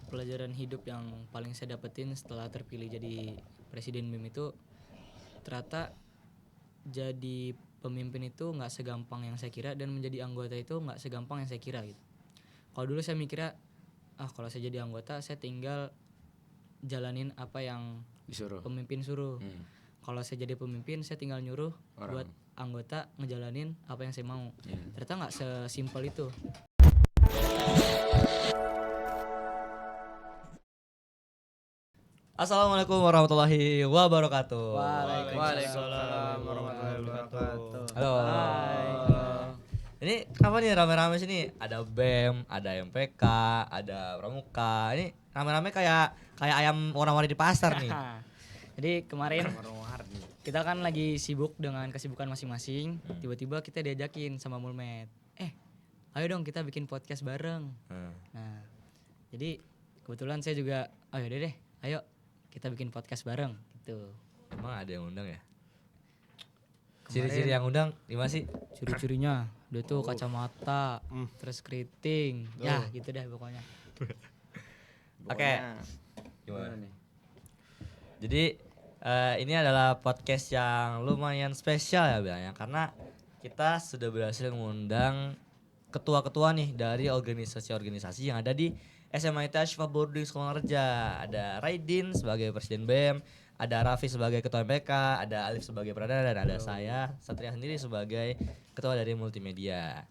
pelajaran hidup yang paling saya dapetin setelah terpilih jadi presiden BEM itu ternyata jadi pemimpin itu nggak segampang yang saya kira dan menjadi anggota itu nggak segampang yang saya kira gitu. Kalau dulu saya mikirnya kalau saya jadi anggota saya tinggal jalanin apa yang Disuruh. pemimpin suruh. Kalau saya jadi pemimpin saya tinggal nyuruh buat anggota ngejalanin apa yang saya mau. Ternyata nggak sesimpel itu. Assalamualaikum warahmatullahi wabarakatuh. Waalaikumsalam warahmatullahi wabarakatuh. Halo. Ini kenapa nih rame-rame sini? Ada BEM, ada MPK, ada Pramuka. Ini rame-rame kayak ayam warna-warni di pasar nih. Jadi kemarin kita kan lagi sibuk dengan kesibukan masing-masing. Tiba-tiba kita diajakin sama Mulmed. Ayo dong kita bikin podcast bareng. Nah, jadi kebetulan saya juga, yaudah deh, ayo kita bikin podcast bareng gitu. Emang ada yang undang ya? Ciri-ciri yang undang gimana sih? Ciri-cirinya dia tuh kacamata, terus keriting, ya gitu deh pokoknya. Oke. Gimana nih? Jadi ini adalah podcast yang lumayan spesial ya bilangnya, karena kita sudah berhasil mengundang ketua-ketua nih dari organisasi-organisasi yang ada di SMA Ashifa Boarding Sekolah Kerja. Ada Raidin sebagai presiden BEM, ada Raffi sebagai ketua MPK, ada Alif sebagai perdana, dan ada saya Satria sendiri sebagai ketua dari multimedia.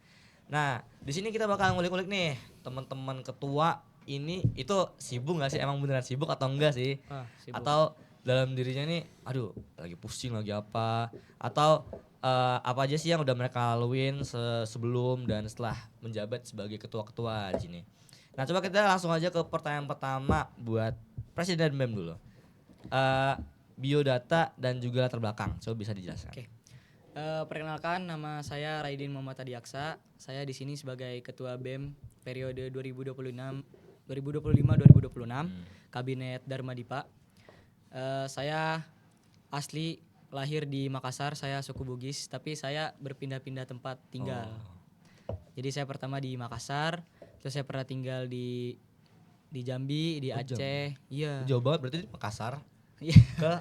Nah, di sini kita bakal ngulik-ngulik nih teman-teman ketua ini itu sibuk nggak sih, emang beneran sibuk atau enggak sih? Sibuk. Atau dalam dirinya nih, aduh lagi pusing lagi apa? Atau apa aja sih yang udah mereka laluin sebelum dan setelah menjabat sebagai ketua-ketua di sini. Nah, coba kita langsung aja ke pertanyaan pertama buat Presiden BEM dulu. Biodata dan juga latar belakang, coba bisa dijelaskan. Oke. Perkenalkan, nama saya Raidin Muhammad Adiaksa. Saya di sini sebagai ketua BEM periode 2025-2026 Kabinet Dharma Dipa. Saya asli lahir di Makassar, saya suku Bugis, tapi saya berpindah-pindah tempat tinggal. Jadi saya pertama di Makassar, terus saya pernah tinggal di Jambi, di Aceh. Iya. Jauh banget berarti di Makassar ke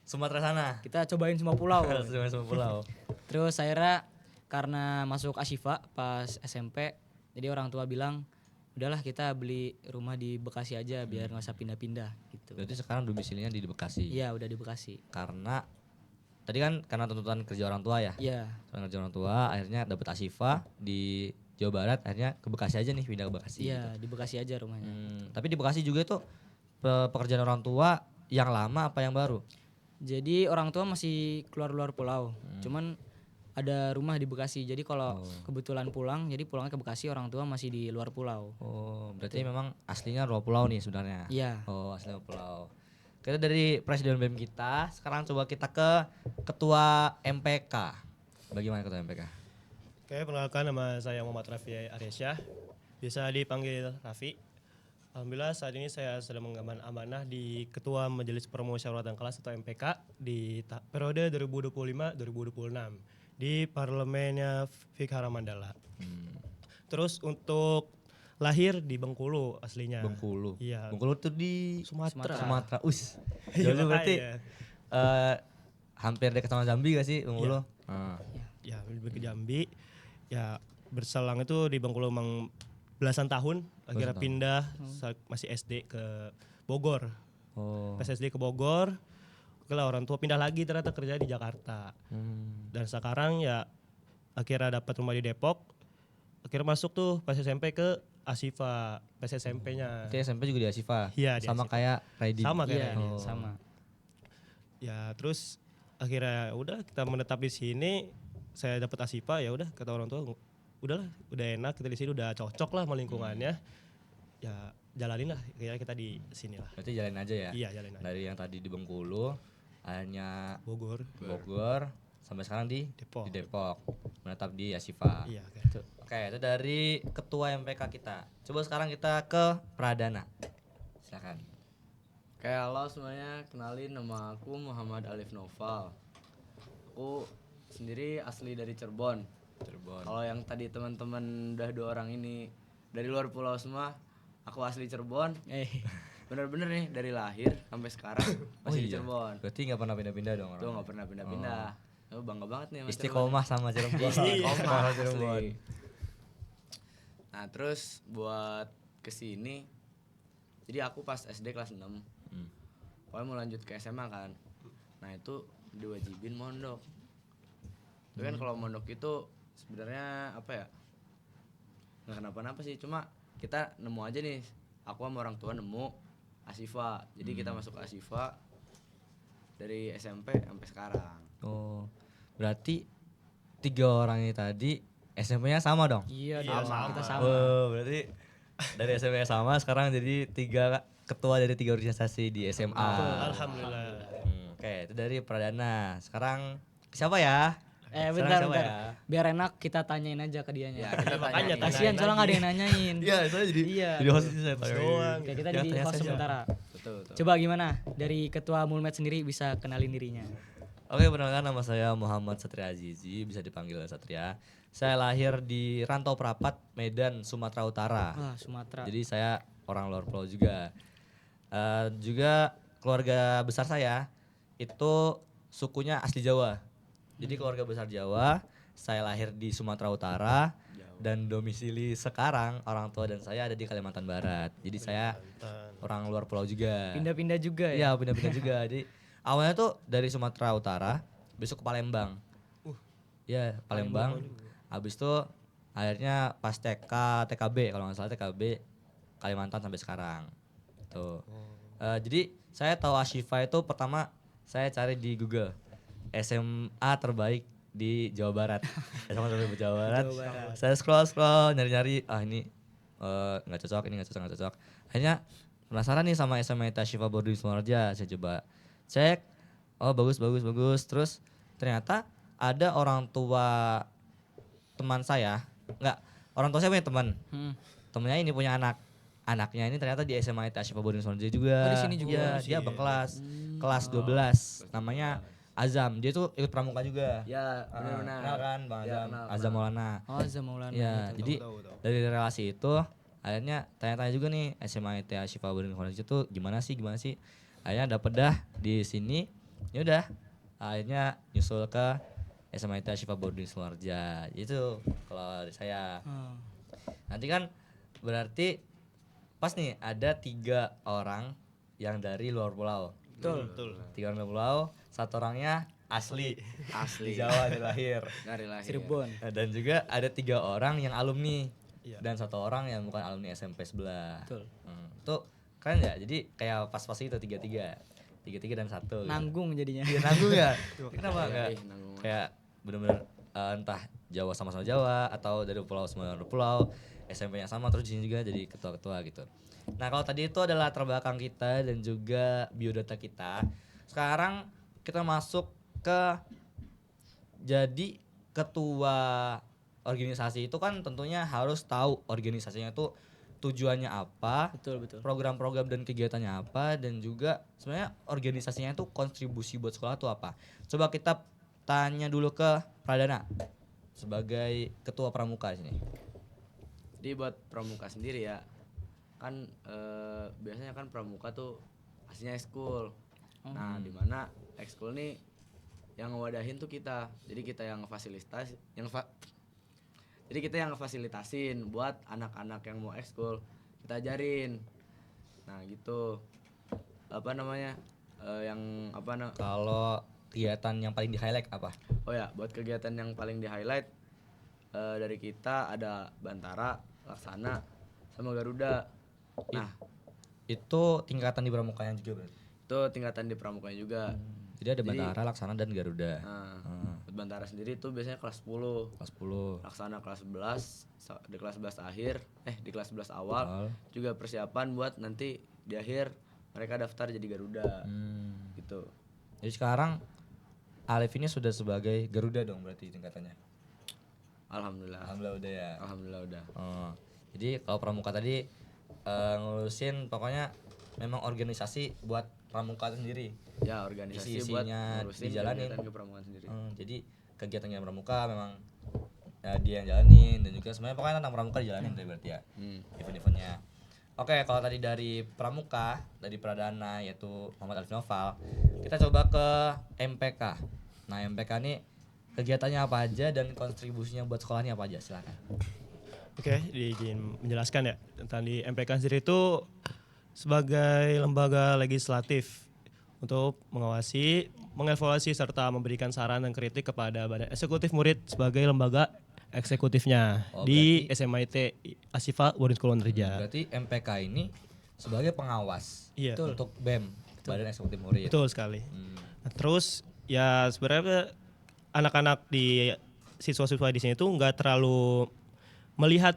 Sumatera sana. Kita cobain semua pulau. Semua pulau. Terus akhirnya karena masuk Ashifa pas SMP, jadi orang tua bilang, udahlah kita beli rumah di Bekasi aja biar nggak usah pindah-pindah gitu. Berarti sekarang domisilinya di Bekasi. Iya, udah di Bekasi. Karena tadi kan karena tuntutan kerja orang tua ya. Iya. Tuntutan kerja orang tua, akhirnya dapat Ashifa di Jawa Barat, akhirnya ke Bekasi aja nih, pindah ke Bekasi. Iya, gitu. di Bekasi aja rumahnya. Tapi di Bekasi juga itu pekerjaan orang tua yang lama apa yang baru? Jadi orang tua masih keluar pulau. Cuman ada rumah di Bekasi. Jadi kalau kebetulan pulang, jadi pulangnya ke Bekasi, orang tua masih di luar pulau. Berarti memang aslinya luar pulau nih sebenarnya. Iya. Aslinya pulau. Kita dari Presiden BEM kita, sekarang coba kita ke Ketua MPK. Bagaimana Ketua MPK? Oke, perkenalkan nama saya Muhammad Raffi Aryasyah. Bisa dipanggil Raffi. Alhamdulillah saat ini saya sedang mengemban amanah di Ketua Majelis Permusyawaratan Kelas atau MPK di periode 2025-2026 di Parlemennya Fikara Mandala. Terus untuk lahir di Bengkulu aslinya. Bengkulu. Iya. Bengkulu tuh di Sumatera. Jadi berarti hampir dekat sama Jambi gak sih Bengkulu? Ya, lebih ke Jambi. Ya, berselang itu di Bengkulu emang belasan tahun. Akhirnya pindah saat masih SD ke Bogor. Pas SD ke Bogor, orang tua pindah lagi ternyata kerja di Jakarta. Dan sekarang ya akhirnya dapat rumah di Depok. Akhirnya masuk tuh pas SMP ke Ashifa, pas SMP-nya. Itu SMP juga di Ashifa? Iya, sama Ashifa. kayak Raidin? Sama kayak Raidin. Sama. Ya terus akhirnya udah kita menetap di sini, saya dapat Ashifa, ya udah kata orang tua, udahlah, udah enak kita di sini, udah cocok lah sama lingkungannya. Ya jalanin lah, kayaknya kita di sini lah. Berarti jalanin aja ya? Iya, jalanin aja. Dari yang tadi di Bengkulu, akhirnya Bogor, sampai sekarang di Depok. Menetap di Ashifa. Iya, Oke, itu dari Ketua MPK kita. Coba sekarang kita ke Pradana. Silakan. Oke, halo semuanya, kenalin nama aku Muhammad Alif Noval. Aku sendiri asli dari Cirebon. Kalau yang tadi teman-teman udah 2 orang ini dari luar pulau semua, Aku asli Cirebon. Eh, Bener-bener nih dari lahir sampai sekarang masih di iya. Cirebon. Berarti nggak pernah pindah-pindah dong Tuh orang. nggak pernah pindah-pindah. Oh, bangga banget nih sama Istiqomah sama Cirebon. Istiqomah Sama Cirebon. asli. Nah terus buat kesini, jadi aku pas SD kelas 6 pokoknya mau lanjut ke SMA kan. Nah itu diwajibin mondok. Tapi kan kalau mondok itu sebenarnya apa ya, nggak kenapa-napa sih, cuma kita nemu aja nih, aku sama orang tua nemu Asifa, jadi kita masuk Asifa dari SMP sampai sekarang. Oh, berarti 3 orang ini tadi SMP-nya sama dong? iya Iya, dong, sama. kita sama. Oh, berarti dari SMP sama sekarang jadi 3 ketua dari 3 organisasi di SMA. Alhamdulillah. Oke, itu dari Pradana. Sekarang siapa ya? Bentar, siapa bentar. ya? Biar enak kita tanyain aja ke dianya. Ya, kita Makanya tanyain. Kasihan soalnya nggak ada yang nanyain. Iya, saya jadi Iya. jadi host ini saya Doang. Oke, kita Ya, jadi tanya host saja. sementara. Betul. Coba gimana dari ketua Mulmed sendiri bisa kenalin dirinya? Oke, perkenalkan nama saya Muhammad Satria Azizi, bisa dipanggil Satria. Saya lahir di Rantau Prapat, Medan, Sumatera Utara. Wah, Sumatera. Jadi saya orang luar pulau juga. Juga keluarga besar saya itu sukunya asli Jawa. Jadi keluarga besar Jawa, saya lahir di Sumatera Utara dan domisili sekarang orang tua dan saya ada di Kalimantan Barat. Jadi saya orang luar pulau juga. Pindah-pindah juga ya? Iya, pindah-pindah juga. Jadi awalnya tuh dari Sumatera Utara, besok ke Palembang. Iya, Palembang. Habis itu akhirnya pas TKB kalau nggak salah TKB Kalimantan sampai sekarang. Tuh. Jadi saya tahu Ashifa itu pertama saya cari di Google SMA terbaik di Jawa Barat. SMA terbaik di Jawa Barat. Saya scroll nyari-nyari, ini nggak cocok, ini nggak cocok. Akhirnya penasaran nih sama SMA Ashifa Boarding Sumarja. Saya coba cek, oh bagus. Terus ternyata ada orang tua teman saya, orang tua saya punya teman. Temennya ini punya anaknya ini ternyata di SMA Ashifa Boarding Sumarja juga. Oh, di sini juga? Iya, dia abang kelas 12, namanya Azam. Dia tuh ikut pramuka juga. Ya, benar-benar. Kenal kan Bang Ya, Azam? kenal, Azam Maulana. Oh, Zamaulana. Iya, gitu. jadi dari relasi itu akhirnya tanya-tanya juga nih SMA Ashifa Boarding Sumarja tuh gimana sih? Akhirnya dapet dah di sini. Ya udah, akhirnya nyusul ke SMA Ashifa Boarding Sumarja. Itu kalau dari saya. Nanti kan berarti pas nih ada 3 orang yang dari luar pulau. Betul. 3 orang luar pulau, 1 orangnya asli Asli. di Jawa dari lahir. Dari lahir. Cirebon. Dan juga ada 3 orang yang alumni. Iya. Dan 1 orang yang bukan alumni SMP sebelah. Betul. Itu keren ya, jadi kayak pas-pas itu 3 dan 1 gitu. Nanggung jadinya. Iya, nanggung ya. Kenapa Iya, enggak nanggung. kayak bener-bener entah Jawa sama-sama Jawa atau dari pulau semua dari pulau, SMP-nya sama terus di sini juga jadi ketua-ketua gitu. Nah, kalau tadi itu adalah latar belakang kita dan juga biodata kita. Sekarang kita masuk ke jadi ketua organisasi itu kan tentunya harus tahu organisasinya itu tujuannya apa, Betul. program-program dan kegiatannya apa, dan juga sebenarnya organisasinya itu kontribusi buat sekolah itu apa. Coba kita tanya dulu ke Pradana sebagai ketua pramuka di sini. Jadi buat pramuka sendiri ya, kan biasanya kan pramuka tuh aslinya ekskul. Nah, di mana ekskul nih yang ngewadahin tuh kita. Jadi kita yang ngefasilitasin buat anak-anak yang mau ekskul, kita ajarin. Nah, gitu. Kalau kegiatan yang paling di highlight apa? Oh ya, buat kegiatan yang paling di highlight dari kita ada Bantara, Laksana, sama Garuda. Nah, Itu tingkatan di pramukanya juga berarti. itu tingkatan di pramukanya juga. Jadi ada Bantara, Laksana, dan Garuda. Nah, buat Bantara sendiri itu biasanya kelas 10, Kelas 10. Laksana kelas 11, di kelas 11 akhir, di kelas 11 awal juga persiapan buat nanti di akhir mereka daftar jadi Garuda. Gitu. Jadi sekarang Alif ini sudah sebagai Garuda dong berarti tingkatannya. Alhamdulillah. Alhamdulillah udah ya. Alhamdulillah udah. Jadi kalau pramuka tadi ngurusin pokoknya memang organisasi buat pramuka itu sendiri. Ya, organisasi buat Isi-isinya ngurusin dijalanin. kegiatan kepramukaan sendiri. Jadi kegiatannya pramuka memang dia yang jalanin, dan juga sebenarnya pokoknya tentang pramuka dijalanin dari berarti ya. Event-eventnya. Oke, kalau tadi dari Pramuka, dari Pradana yaitu Muhammad Alif Noval, kita coba ke MPK. Nah, MPK ini kegiatannya apa aja dan kontribusinya buat sekolahnya apa aja? Silakan. Oke, izin menjelaskan ya tentang di MPK sendiri itu sebagai lembaga legislatif untuk mengawasi, mengevaluasi serta memberikan saran dan kritik kepada badan eksekutif murid sebagai lembaga eksekutifnya di SMIT Asifa Boarding School Wonderja. Berarti MPK ini sebagai pengawas Iya. untuk BEM, Badan Eksekutif Murid. Betul sekali. Nah, terus ya sebenarnya anak-anak di siswa-siswa di sini tuh nggak terlalu melihat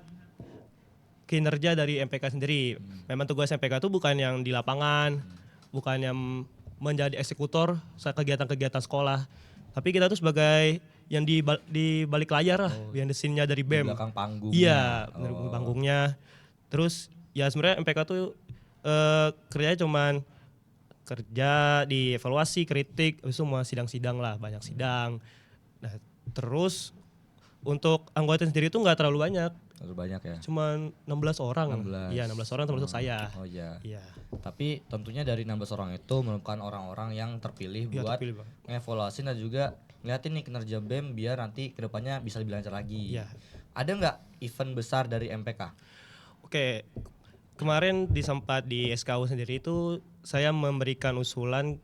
kinerja dari MPK sendiri. Memang tugas MPK itu bukan yang di lapangan, bukan yang menjadi eksekutor saat kegiatan-kegiatan sekolah. Tapi kita tuh sebagai yang di balik layar lah, behind the scene-nya dari Di BEM. belakang panggungnya. Iya, bener, panggungnya. Terus ya sebenarnya MPK tuh kerjanya cuman kerja di evaluasi, kritik, habis itu semua sidang-sidang lah, banyak sidang. Nah, terus untuk anggota sendiri itu nggak terlalu banyak, Terlalu banyak ya. cuman 16 orang. 16. Iya, 16 orang termasuk saya. Oh iya. Iya. Tapi tentunya dari 16 orang itu merupakan orang-orang yang terpilih Iya, buat terpilih, Bang. ngevaluasi dan juga ngeliatin nih kinerja BEM biar nanti kedepannya bisa lebih lancar lagi. Iya. Ada nggak event besar dari MPK? Oke, kemarin sempat di SKU sendiri itu saya memberikan usulan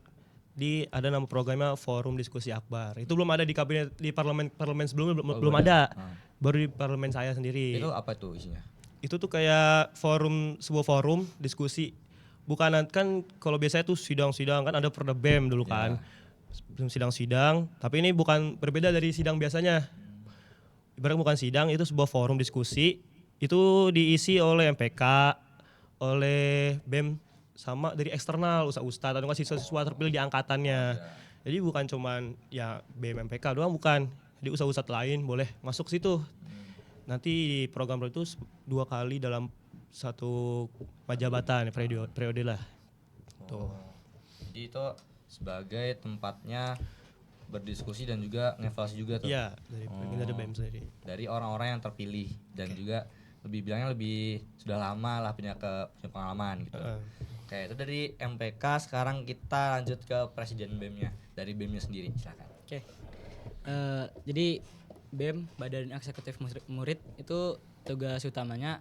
ada nama programnya Forum Diskusi Akbar. Itu belum ada di kabinet di parlemen sebelumnya belum ada. Baru di parlemen saya sendiri. Itu apa tuh isinya? Itu tuh kayak sebuah forum diskusi. Bukan kan kalau biasanya tuh sidang-sidang kan ada perda BEM dulu kan. Sidang-sidang, tapi ini bukan berbeda dari sidang biasanya. Ibaratnya bukan sidang, itu sebuah forum diskusi. Itu diisi oleh MPK, oleh BEM, sama dari eksternal, ustadz atau siswa-siswa terpilih di angkatannya. Jadi bukan cuman ya BEM MPK doang, bukan. Jadi ustadz-ustadz lain boleh masuk situ. Nanti di program itu 2 kali dalam satu jabatan periode lah. Tuh. Jadi itu sebagai tempatnya berdiskusi dan juga ngevaluasi juga tuh. Iya, dari BEM sendiri. Dari orang-orang yang terpilih dan juga bilangnya lebih sudah lama lah punya pengalaman gitu. Oke, itu dari MPK. Sekarang kita lanjut ke presiden BEM-nya, dari BEM-nya sendiri. Silakan. Oke. Jadi BEM, Badan Eksekutif Murid, itu tugas utamanya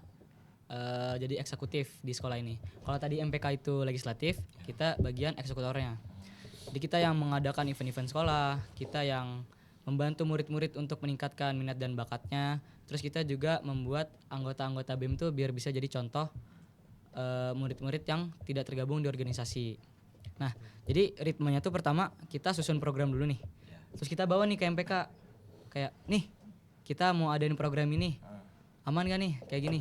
jadi eksekutif di sekolah ini. Kalau tadi MPK itu legislatif, kita bagian eksekutornya. Jadi kita yang mengadakan event-event sekolah, kita yang membantu murid-murid untuk meningkatkan minat dan bakatnya. Terus kita juga membuat anggota-anggota BEM tuh biar bisa jadi contoh murid-murid yang tidak tergabung di organisasi. Nah, jadi ritmenya tuh pertama kita susun program dulu nih. Terus kita bawa nih ke MPK. Kayak, nih kita mau adain program ini. Aman gak nih kayak gini?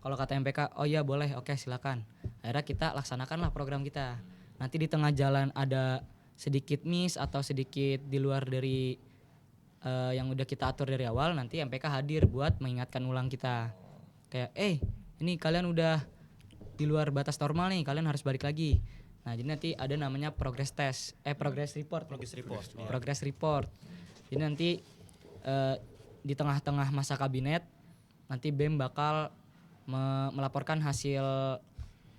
Kalau kata MPK, oh iya boleh, oke silakan. Akhirnya kita laksanakanlah program kita. Nanti di tengah jalan ada sedikit miss atau sedikit di luar dari yang udah kita atur dari awal, nanti MPK hadir buat mengingatkan ulang kita. Kayak, ini kalian udah di luar batas normal nih, kalian harus balik lagi. Nah, jadi nanti ada namanya progress report. Progress report. Jadi nanti di tengah-tengah masa kabinet, nanti BEM bakal melaporkan hasil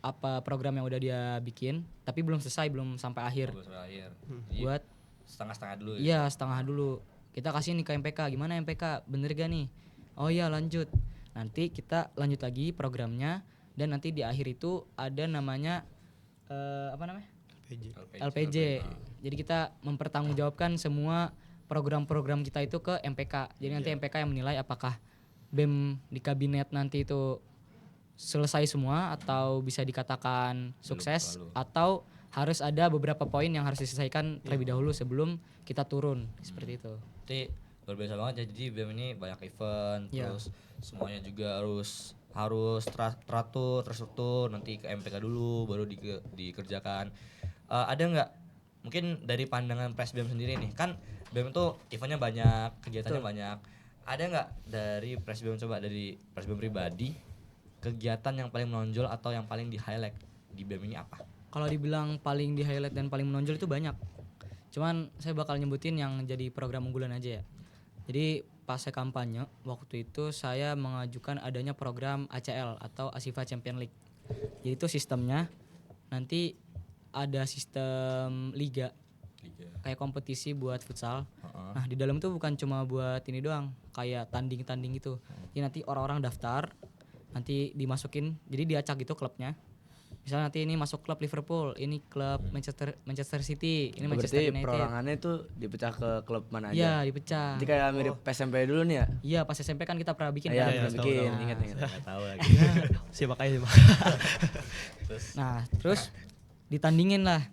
apa program yang udah dia bikin, tapi belum selesai, belum sampai akhir. Buat setengah-setengah dulu. Iya, setengah dulu. Kita kasih nih ke MPK, gimana MPK, bener gak nih? Oh iya lanjut. Nanti kita lanjut lagi programnya, dan nanti di akhir itu ada namanya LPJ. Jadi kita mempertanggungjawabkan semua program-program kita itu ke MPK. Jadi nanti MPK yang menilai apakah BEM di kabinet nanti itu selesai semua atau bisa dikatakan sukses, atau harus ada beberapa poin yang harus diselesaikan terlebih dahulu sebelum kita turun, seperti itu. Jadi luar biasa banget ya. Jadi BEM ini banyak event, terus semuanya juga harus teratur, terstruktur, nanti ke MPK dulu baru dikerjakan. Ada nggak mungkin dari pandangan Pres BEM sendiri nih, kan BEM itu eventnya banyak, kegiatannya banyak. Ada nggak dari Pres BEM, coba dari Pres BEM pribadi, kegiatan yang paling menonjol atau yang paling di highlight di BEM ini apa? Kalau dibilang paling di highlight dan paling menonjol itu banyak. Cuman saya bakal nyebutin yang jadi program unggulan aja ya. Jadi pas saya kampanye waktu itu saya mengajukan adanya program ACL atau Asifa Champion League. Jadi itu sistemnya nanti ada sistem liga kayak kompetisi buat futsal. Nah di dalam tuh bukan cuma buat ini doang, kayak tanding-tanding gitu. Jadi nanti orang-orang daftar, nanti dimasukin, jadi diacak gitu klubnya. Misalnya nanti ini masuk klub Liverpool, ini klub Manchester City, ini Manchester Berarti United. perorangannya itu dipecah ke klub mana aja? Iya dipecah. Jadi kayak mirip SMP dulu nih ya? Iya pas SMP kan kita pernah bikin Iya, kan. pernah tahu, bikin, tahu. ingat. Nggak tahu lagi. Siapa aja Pak. Nah terus ditandingin lah.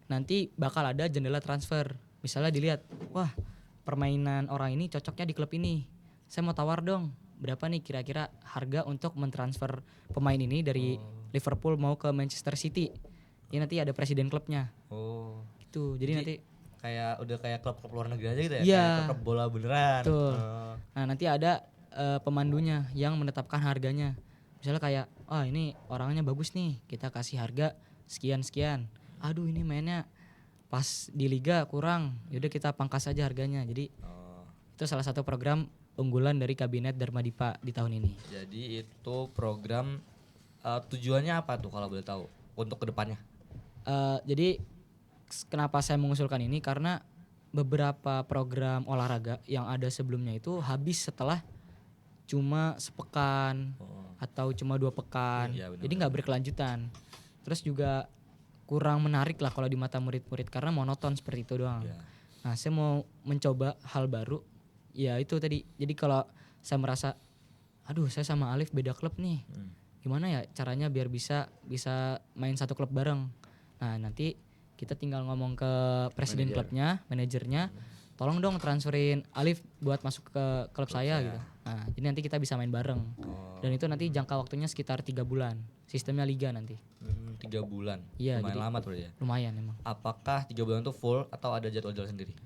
Nanti bakal ada jendela transfer. Misalnya dilihat, wah permainan orang ini cocoknya di klub ini. Saya mau tawar dong, berapa nih kira-kira harga untuk mentransfer pemain ini dari Liverpool mau ke Manchester City. Ini nanti ada presiden klubnya. Oh. Gitu. Jadi nanti Kayak udah kayak klub-klub luar negeri aja gitu ya? Iya. Kayak klub bola beneran. Betul. Oh. Nah nanti ada pemandunya yang menetapkan harganya. Misalnya kayak, ini orangnya bagus nih, kita kasih harga sekian. Aduh ini mainnya pas di liga kurang, yaudah kita pangkas aja harganya. Jadi itu salah satu program unggulan dari Kabinet Dharma Dipa di tahun ini. Jadi itu program tujuannya apa tuh kalau boleh tahu untuk kedepannya? Jadi kenapa saya mengusulkan ini karena beberapa program olahraga yang ada sebelumnya itu habis setelah cuma sepekan atau cuma 2 pekan. Iya, benar, Jadi nggak berkelanjutan. Terus juga kurang menarik lah kalau di mata murid-murid karena monoton seperti itu doang. Iya. Nah saya mau mencoba hal baru. Ya itu tadi. Jadi kalau saya merasa, aduh saya sama Alif beda klub nih. Gimana ya caranya biar bisa main satu klub bareng. Nah nanti kita tinggal ngomong ke presiden klubnya, manajernya, tolong dong transferin Alif buat masuk ke klub saya gitu. Nah jadi nanti kita bisa main bareng. Dan itu nanti jangka waktunya sekitar 3 bulan. Sistemnya liga nanti. 3 bulan. Iya, Lumayan jadi- lama tuh ya. Lumayan emang. Apakah 3 bulan itu full atau ada jadwal-jadwal sendiri?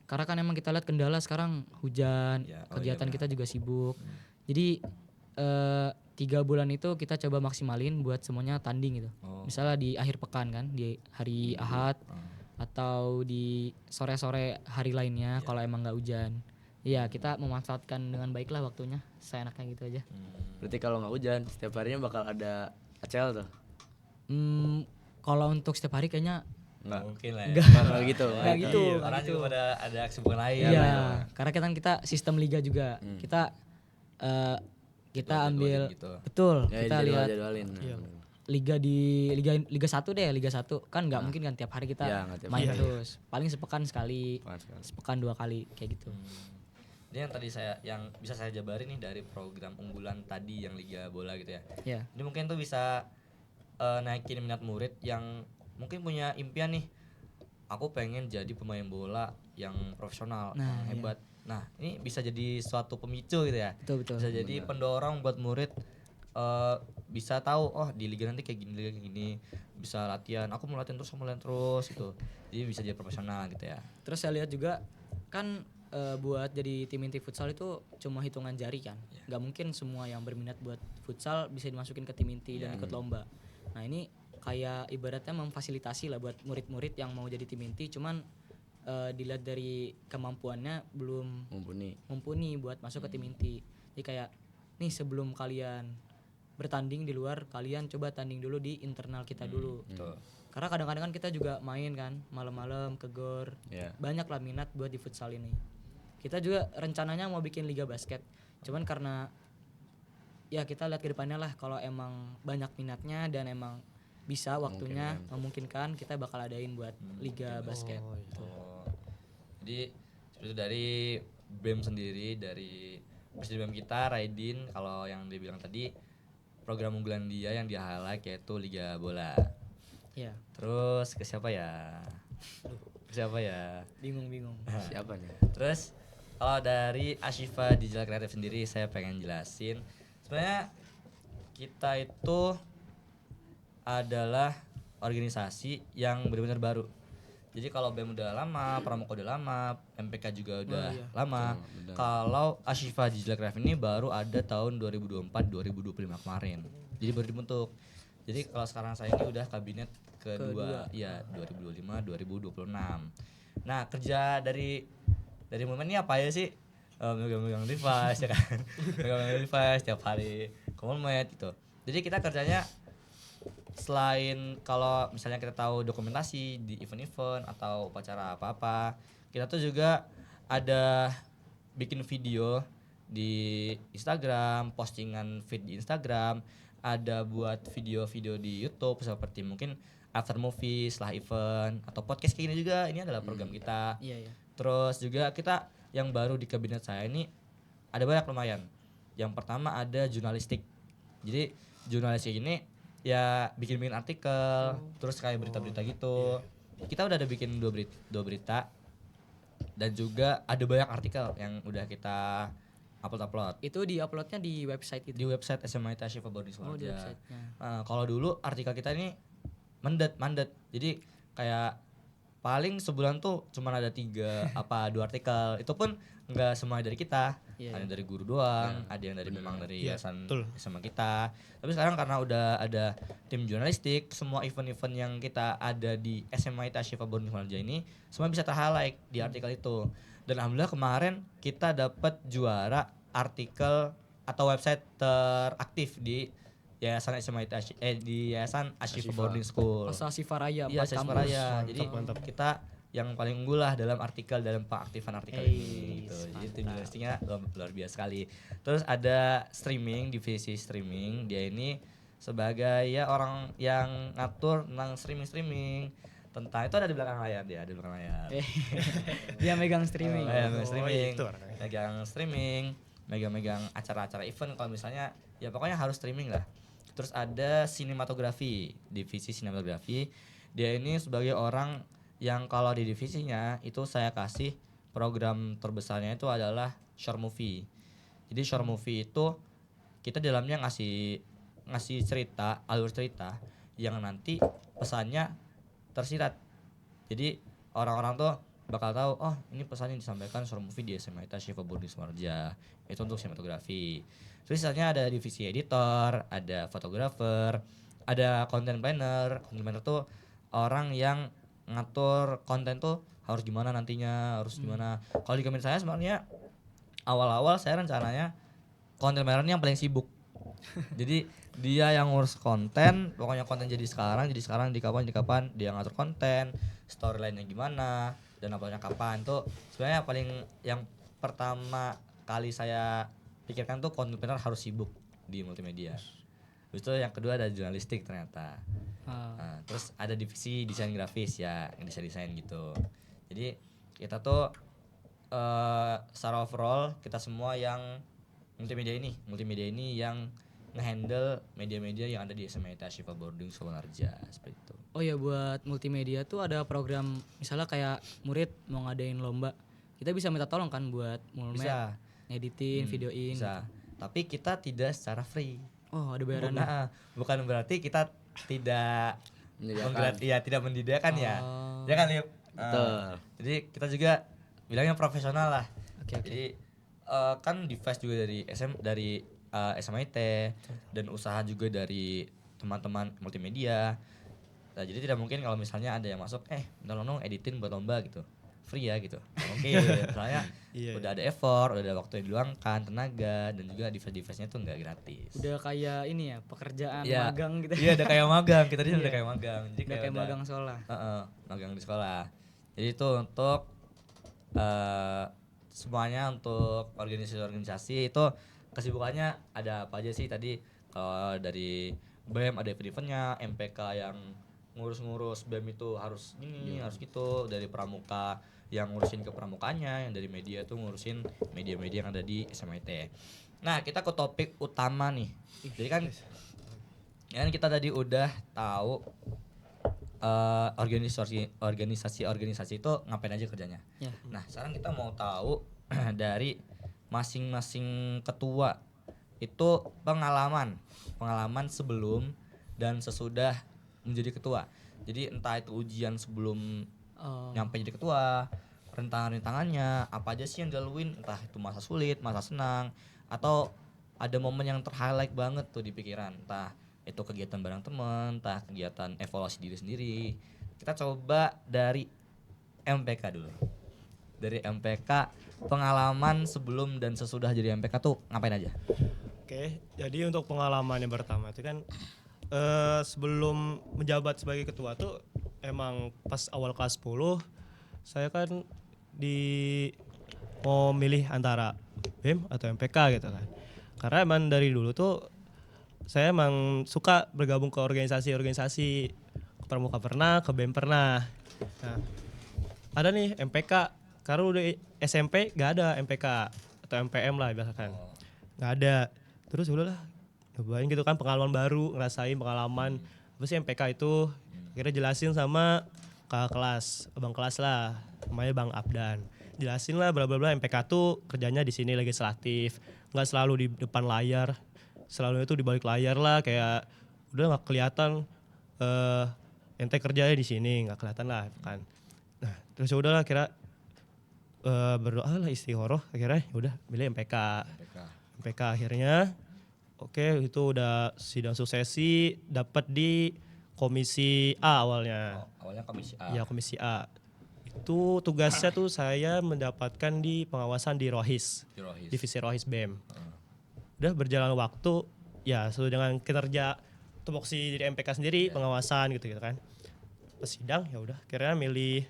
Karena kan emang kita lihat kendala sekarang hujan, Ya, kegiatan benar. kita juga sibuk. Jadi 3 bulan itu kita coba maksimalin buat semuanya tanding gitu. Misalnya di akhir pekan kan, di hari Ahad atau di sore-sore hari lainnya kalau emang nggak hujan. Iya kita memanfaatkan dengan baik lah waktunya, seenaknya gitu aja. Berarti kalau nggak hujan, setiap harinya bakal ada ACL tuh? Kalau untuk setiap hari kayaknya Nggak. Mungkin lah ya. Nggak gitu. nggak gitu. Orang juga pada ada kesibukan lain. Iya, karena kita sistem liga juga. Kita Jadwal-jadwalin ambil gitu. betul. Ya, Kita lihat jadwalin. liga di Liga 1 deh, Liga 1 kan nggak mungkin kan tiap hari kita Iya, nggak tiap main hari. terus. Paling sepekan sekali, Sekali. sepekan 2 kali kayak gitu. Ini yang tadi yang bisa saya jabarin nih dari program unggulan tadi yang Liga Bola gitu ya. Ya. Ini mungkin tuh bisa naikin minat murid yang mungkin punya impian nih. Aku pengen jadi pemain bola yang profesional, Nah, yang hebat. Nah, ini bisa jadi suatu pemicu gitu ya. Betul. Bisa jadi pendorong buat murid bisa tahu di liga nanti kayak gini, liga kayak gini. Bisa latihan, aku mau latihan terus gitu. Jadi bisa jadi profesional gitu ya. Terus saya lihat juga kan buat jadi tim inti futsal itu cuma hitungan jari kan. Nggak mungkin semua yang berminat buat futsal bisa dimasukin ke tim inti dan ikut lomba. Nah, ini kayak ibaratnya memfasilitasi lah buat murid-murid yang mau jadi tim inti, cuman dilihat dari kemampuannya belum mumpuni buat masuk ke tim inti. Jadi kayak nih sebelum kalian bertanding di luar, kalian coba tanding dulu di internal kita dulu. Karena kadang-kadang kan kita juga main kan malam-malam ke gor. Iya. Banyak lah minat buat di futsal ini. Kita juga rencananya mau bikin liga basket. Cuman karena ya kita lihat ke depannya lah, kalau emang banyak minatnya dan emang bisa waktunya memungkinkan, kita bakal adain buat liga basket. Jadi seperti dari BEM sendiri, dari presiden BEM kita Raidin, kalau yang dia bilang tadi program unggulan dia yang dia highlight yaitu Liga Bola. Ya, Terus ke siapa ya? bingung. Siapa nih? Terus kalau dari Ashifa Digital Kreatif sendiri saya pengen jelasin. Sebenarnya kita itu adalah organisasi yang benar-benar baru. Jadi kalau BEM udah lama, Pramuka udah lama, MPK juga udah lama. Kalau Ashifa Digital Kreatif ini baru ada tahun 2024-2025 kemarin. Jadi baru dibentuk. Jadi kalau sekarang saya ini udah kabinet kedua. Ya 2025-2026. Nah kerja dari momen ini apa ya sih? Megang device ya kan, megang device tiap hari, komunikasi gitu. Jadi kita kerjanya selain kalau misalnya kita tahu dokumentasi di event-event atau upacara apa-apa, kita tuh juga ada bikin video di Instagram, postingan feed di Instagram, ada buat video-video di YouTube seperti mungkin after movie, setelah event, atau podcast kayak gini juga. Ini adalah program kita. Iya. Terus juga kita yang baru di kabinet saya ini ada banyak lumayan. Yang pertama ada jurnalistik. Jadi jurnalistik ini ya bikin artikel, terus kayak berita-berita gitu. Kita udah ada bikin dua berita dan juga ada banyak artikel yang udah kita upload. Itu di-uploadnya di website itu. Di website SMIT Ashifa Bording Oh, di Sumarja. websitenya. Kalau dulu artikel kita ini mandat. Jadi kayak paling sebulan tuh cuma ada 3 apa 2 artikel. Itu pun enggak semua dari kita. Iya, Ada yang dari guru doang, ada yang dari memang dari Iya, yayasan betul. sama kita. Tapi sekarang karena udah ada tim jurnalistik, semua event-event yang kita ada di SMIT Ashifa Bording Sumarja ini semua bisa ter-highlight di artikel itu. Dan alhamdulillah kemarin kita dapat juara artikel atau website teraktif di Yayasan SMIT di Yayasan Ashifa Boarding School. Ashifa Raya, Iya, 4 Ashifa kampus. Raya. Jadi kita yang paling unggul lah dalam pengaktifan artikel ini gitu. Jadi tim jurnalistiknya luar biasa sekali. Terus ada streaming, divisi streaming. Dia ini sebagai ya orang yang ngatur tentang streaming. Tentang itu ada di belakang layar dia, di belakang layar. Dia megang streaming. Megang streaming. itu orangnya. Megang streaming, megang acara-acara event kalau misalnya ya pokoknya harus streaming lah. Terus ada sinematografi, divisi sinematografi. Dia ini sebagai orang yang kalau di divisinya itu saya kasih program terbesarnya itu adalah short movie. Jadi short movie itu kita di dalamnya ngasih cerita, alur cerita yang nanti pesannya tersirat. Jadi orang-orang tuh bakal tahu, oh ini pesan yang disampaikan short movie di SMIT Ashifa Bording Sumarja. Itu untuk sinematografi. Terus sisanya ada divisi editor, ada fotografer, ada content planner. Content planner tuh orang yang ngatur konten tuh harus gimana nantinya, harus gimana. Kalau di kabinet saya sebenarnya awal-awal saya rencananya content planner yang paling sibuk. Jadi dia yang ngurus konten, pokoknya konten jadi sekarang di kapan dia ngatur konten, storyline-nya gimana dan uploadnya kapan. Tuh sebenarnya paling yang pertama kali saya pikirkan tuh content planner harus sibuk di multimedia. Terus itu yang kedua ada jurnalistik ternyata. Nah, terus ada divisi desain grafis ya, desain gitu. Jadi kita tuh secara overall kita semua yang multimedia ini yang ngehandle media-media yang ada di SMIT Ashifa Bording Sumarja seperti itu. Oh ya, buat multimedia tuh ada program misalnya kayak murid mau ngadain lomba, kita bisa minta tolong kan buat mulmet, Bisa. ngeditin, videoin. Bisa. Tapi kita tidak secara free. Oh, ada bayarannya. Bukan berarti kita tidak Menyediakan. tidak menyediakan ya. Oh. Ya kan, Lip? Betul. Jadi kita juga bilangnya profesional lah. Oke. Jadi kan device juga dari SMIT dan usaha juga dari teman-teman multimedia. Nah, jadi tidak mungkin kalau misalnya ada yang masuk tolong editin buat lomba gitu. Free ya gitu. Oke, soalnya udah ada effort, udah ada waktu yang diluangkan, tenaga dan juga device-nya tuh nggak gratis. Udah kayak ini ya, pekerjaan Iya. magang gitu. Iya, udah kayak magang. Kita udah kayak magang. Jadi Udah kayak magang sekolah. magang di sekolah. Jadi itu untuk semuanya untuk organisasi-organisasi itu kesibukannya ada apa aja sih tadi. Kalau dari BEM ada event-eventnya, MPK yang ngurus-ngurus BEM itu harus ini harus gitu, dari pramuka yang ngurusin ke pramukanya, yang dari media tuh ngurusin media-media yang ada di SMIT. Nah, kita ke topik utama nih. Jadi kan kita tadi udah tahu organisasi itu ngapain aja kerjanya. Ya. Nah, sekarang kita mau tahu dari masing-masing ketua itu pengalaman sebelum dan sesudah menjadi ketua. Jadi entah itu ujian sebelum nyampe jadi ketua, rintangannya apa aja sih yang dilaluin, entah itu masa sulit, masa senang, atau ada momen yang ter-highlight banget tuh di pikiran, entah itu kegiatan bareng teman, entah kegiatan evaluasi diri sendiri. Kita coba dari MPK dulu. Dari MPK, pengalaman sebelum dan sesudah jadi MPK tuh ngapain aja? Oke, jadi untuk pengalaman yang pertama itu kan sebelum menjabat sebagai ketua tuh emang pas awal kelas 10 saya kan mau milih antara BEM atau MPK gitu kan. Karena emang dari dulu tuh saya emang suka bergabung ke organisasi-organisasi, ke Pramuka pernah, ke BEM pernah. Nah, ada nih MPK, karena udah SMP gak ada MPK atau MPM lah biasakan. Gak ada. Terus udahlah, cobain gitu kan pengalaman baru, ngerasain pengalaman apa sih MPK itu. Akhirnya jelasin sama kakak kelas, abang kelas lah, namanya Bang Abdan. Jelasin lah bla bla bla, MPK tuh kerjanya di sini legislatif, nggak selalu di depan layar, selalu itu di balik layar lah, kayak udah nggak kelihatan ente kerjanya di sini, nggak kelihatan lah kan. Nah terus ya udahlah, kira berdoa lah istikharah, akhirnya udah milih MPK akhirnya. Oke, itu udah sidang suksesi, dapat di komisi A awalnya. Awalnya komisi A. Ya, komisi A. Itu tugasnya tuh saya mendapatkan di pengawasan di Rohis. Divisi Rohis BEM. Udah berjalan waktu, ya sesuai dengan kinerja tupoksi dari MPK sendiri, pengawasan gitu kan. Pas sidang ya udah, akhirnya milih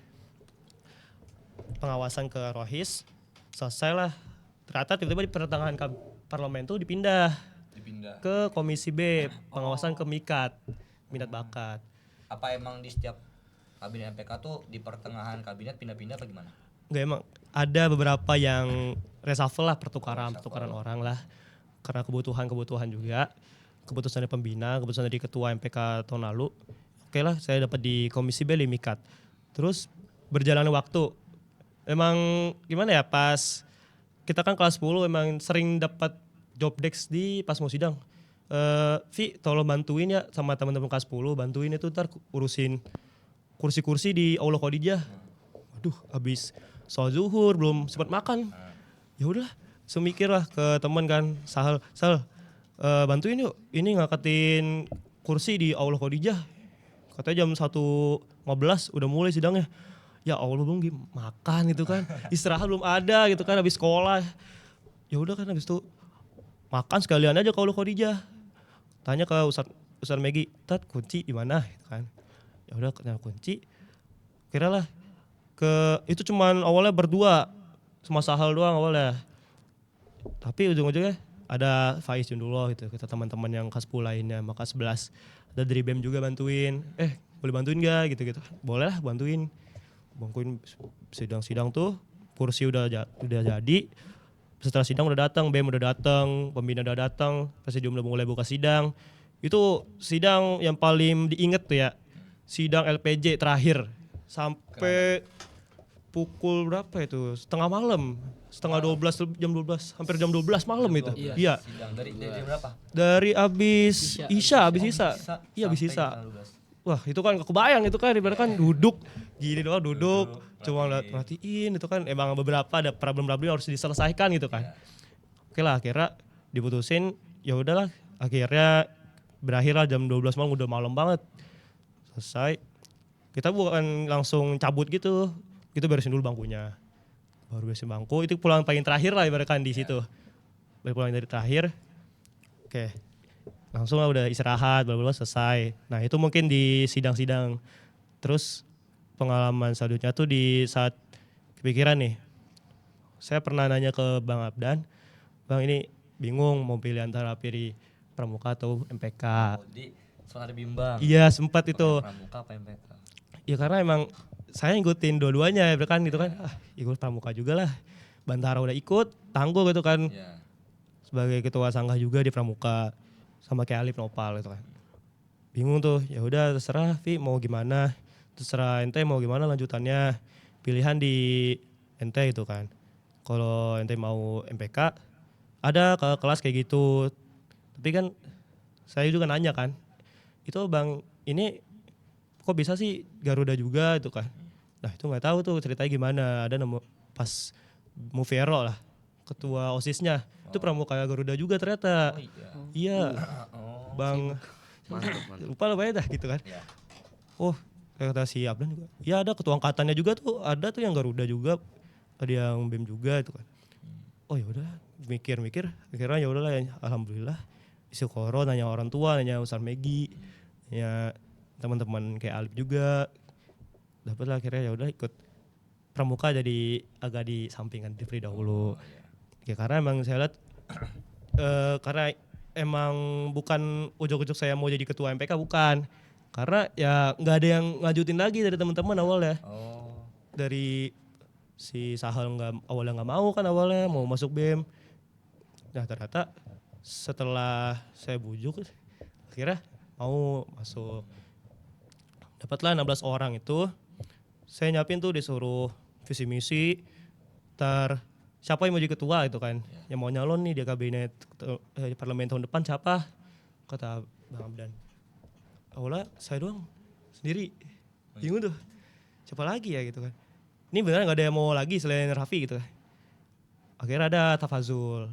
pengawasan ke Rohis. Selesai lah. Ternyata tiba-tiba di pertengahan parlemen tuh dipindah ke komisi B, pengawasan ke MIKAT, minat bakat. Apa emang di setiap kabinet MPK tuh di pertengahan kabinet pindah-pindah apa gimana? Enggak, emang ada beberapa yang reshuffle lah, pertukaran orang lah, karena kebutuhan juga, keputusan dari pembina, keputusan dari ketua MPK tahun lalu. Oke lah, saya dapat di komisi B MIKAT. Terus berjalan waktu, emang gimana ya, pas kita kan kelas 10 emang sering dapat job desk di pas mau sidang. Vi, tolong bantuin ya sama teman-teman kelas 10, bantuin itu ntar urusin kursi-kursi di Aula Khadijah. Aduh, habis sholat zuhur belum sempat makan. Ya udah, semikir lah ke teman kan, Sal, bantuin yuk, ini ngangkatin kursi di Aula Khadijah. Katanya jam 1.15 udah mulai sidangnya. Ya Allah, belum makan gitu kan, istirahat belum ada gitu kan, habis sekolah. Ya udah kan, habis itu makan sekalian aja ke Aula Khadijah. Tanya ke Ustaz Megi, "Tat, kunci di mana?" gitu kan. Ya udah, kena kunci. Kira lah itu cuman awalnya berdua, cuma Sahal doang awalnya. Tapi ujung-ujungnya ada Faiz Jundullah gitu, kita teman-teman yang kelas 10 lainnya, maka 11 ada dari BEM juga bantuin. Boleh bantuin gak gitu-gitu. Boleh lah, bantuin sidang-sidang tuh, kursi udah jadi. Setelah sidang udah datang, BEM udah datang, pembina udah datang, presidium udah mulai buka sidang. Itu sidang yang paling diinget tuh ya, sidang LPJ terakhir sampai pukul berapa itu? Setengah 12, jam 12, hampir jam 12 malam itu. Iya. Sidang dari berapa? Dari abis Isya. Iya, abis Isya. Wah, itu kan gak kebayang, itu kan ibarat kan duduk gini doang, cuma perhatiin itu kan, emang beberapa ada problem-problem yang harus diselesaikan gitu kan. Oke lah, akhirnya diputusin, ya udahlah, akhirnya berakhirlah jam 12 malam, udah malam banget. Selesai. Kita bukan langsung cabut gitu. Kita beresin dulu bangkunya. Baru beresin bangku, itu pulang paling terakhir lah ibarat kan di situ. Baru pulang dari terakhir. Oke. Langsung lah udah istirahat, bla bla selesai. Nah, itu mungkin di sidang-sidang. Terus pengalaman selanjutnya tuh di saat kepikiran nih. Saya pernah nanya ke Bang Abdan, "Bang, ini bingung mau pilih antara pilih Pramuka atau MPK." Di sempat ada bimbang. Iya, sempat itu. Pramuka apa MPK? Ya karena emang saya ngikutin dua-duanya kan gitu kan. Ikut Pramuka juga lah. Bantara udah ikut, tangguh gitu kan. Yeah. Sebagai ketua sanggah juga di Pramuka. Sama kayak Alif Nopal gitu kan. Bingung tuh, ya udah terserah Vi mau gimana. Terserah ente mau gimana lanjutannya. Pilihan di ente gitu kan. Kalau ente mau MPK, ada ke kelas kayak gitu. Tapi kan saya juga nanya kan, itu Bang ini kok bisa sih Garuda juga itu kan. Nah itu gak tahu tuh ceritanya gimana. Ada nemu pas Mufero lah, ketua OSISnya. Itu Pramuka Garuda juga ternyata. Iya. Bang, lupa lah dah gitu kan. Oh, kata si Abdan juga. Ya ada ketua angkatannya juga tuh, ada tuh yang Garuda juga, ada yang BEM juga itu kan. Oh ya udah, mikir-mikir akhirnya ya udahlah ya, alhamdulillah istiqoroh, nanya orang tua, nanya Ustaz Megi, ya teman-teman kayak Alif juga dapat lah. Akhirnya ya udah ikut pramuka, jadi agak di sampingan di dahulu. Ya karena emang saya lihat karena emang bukan ujuk-ujuk saya mau jadi ketua MPK, bukan, karena ya nggak ada yang ngajutin lagi dari teman-teman awalnya. Dari si Sahal awalnya nggak mau kan, awalnya mau masuk BEM. Nah ternyata setelah saya bujuk akhirnya mau masuk. Dapatlah 16 orang itu. Saya nyiapin tuh, disuruh visi misi. Siapa yang mau jadi ketua itu kan, yang mau nyalon nih di kabinet parlemen tahun depan siapa, kata Bang Abdan. Awalnya saya doang sendiri, bingung tuh siapa lagi ya gitu kan. Ini beneran gak ada yang mau lagi selain Raffi gitu kan. Akhirnya ada Tafazul.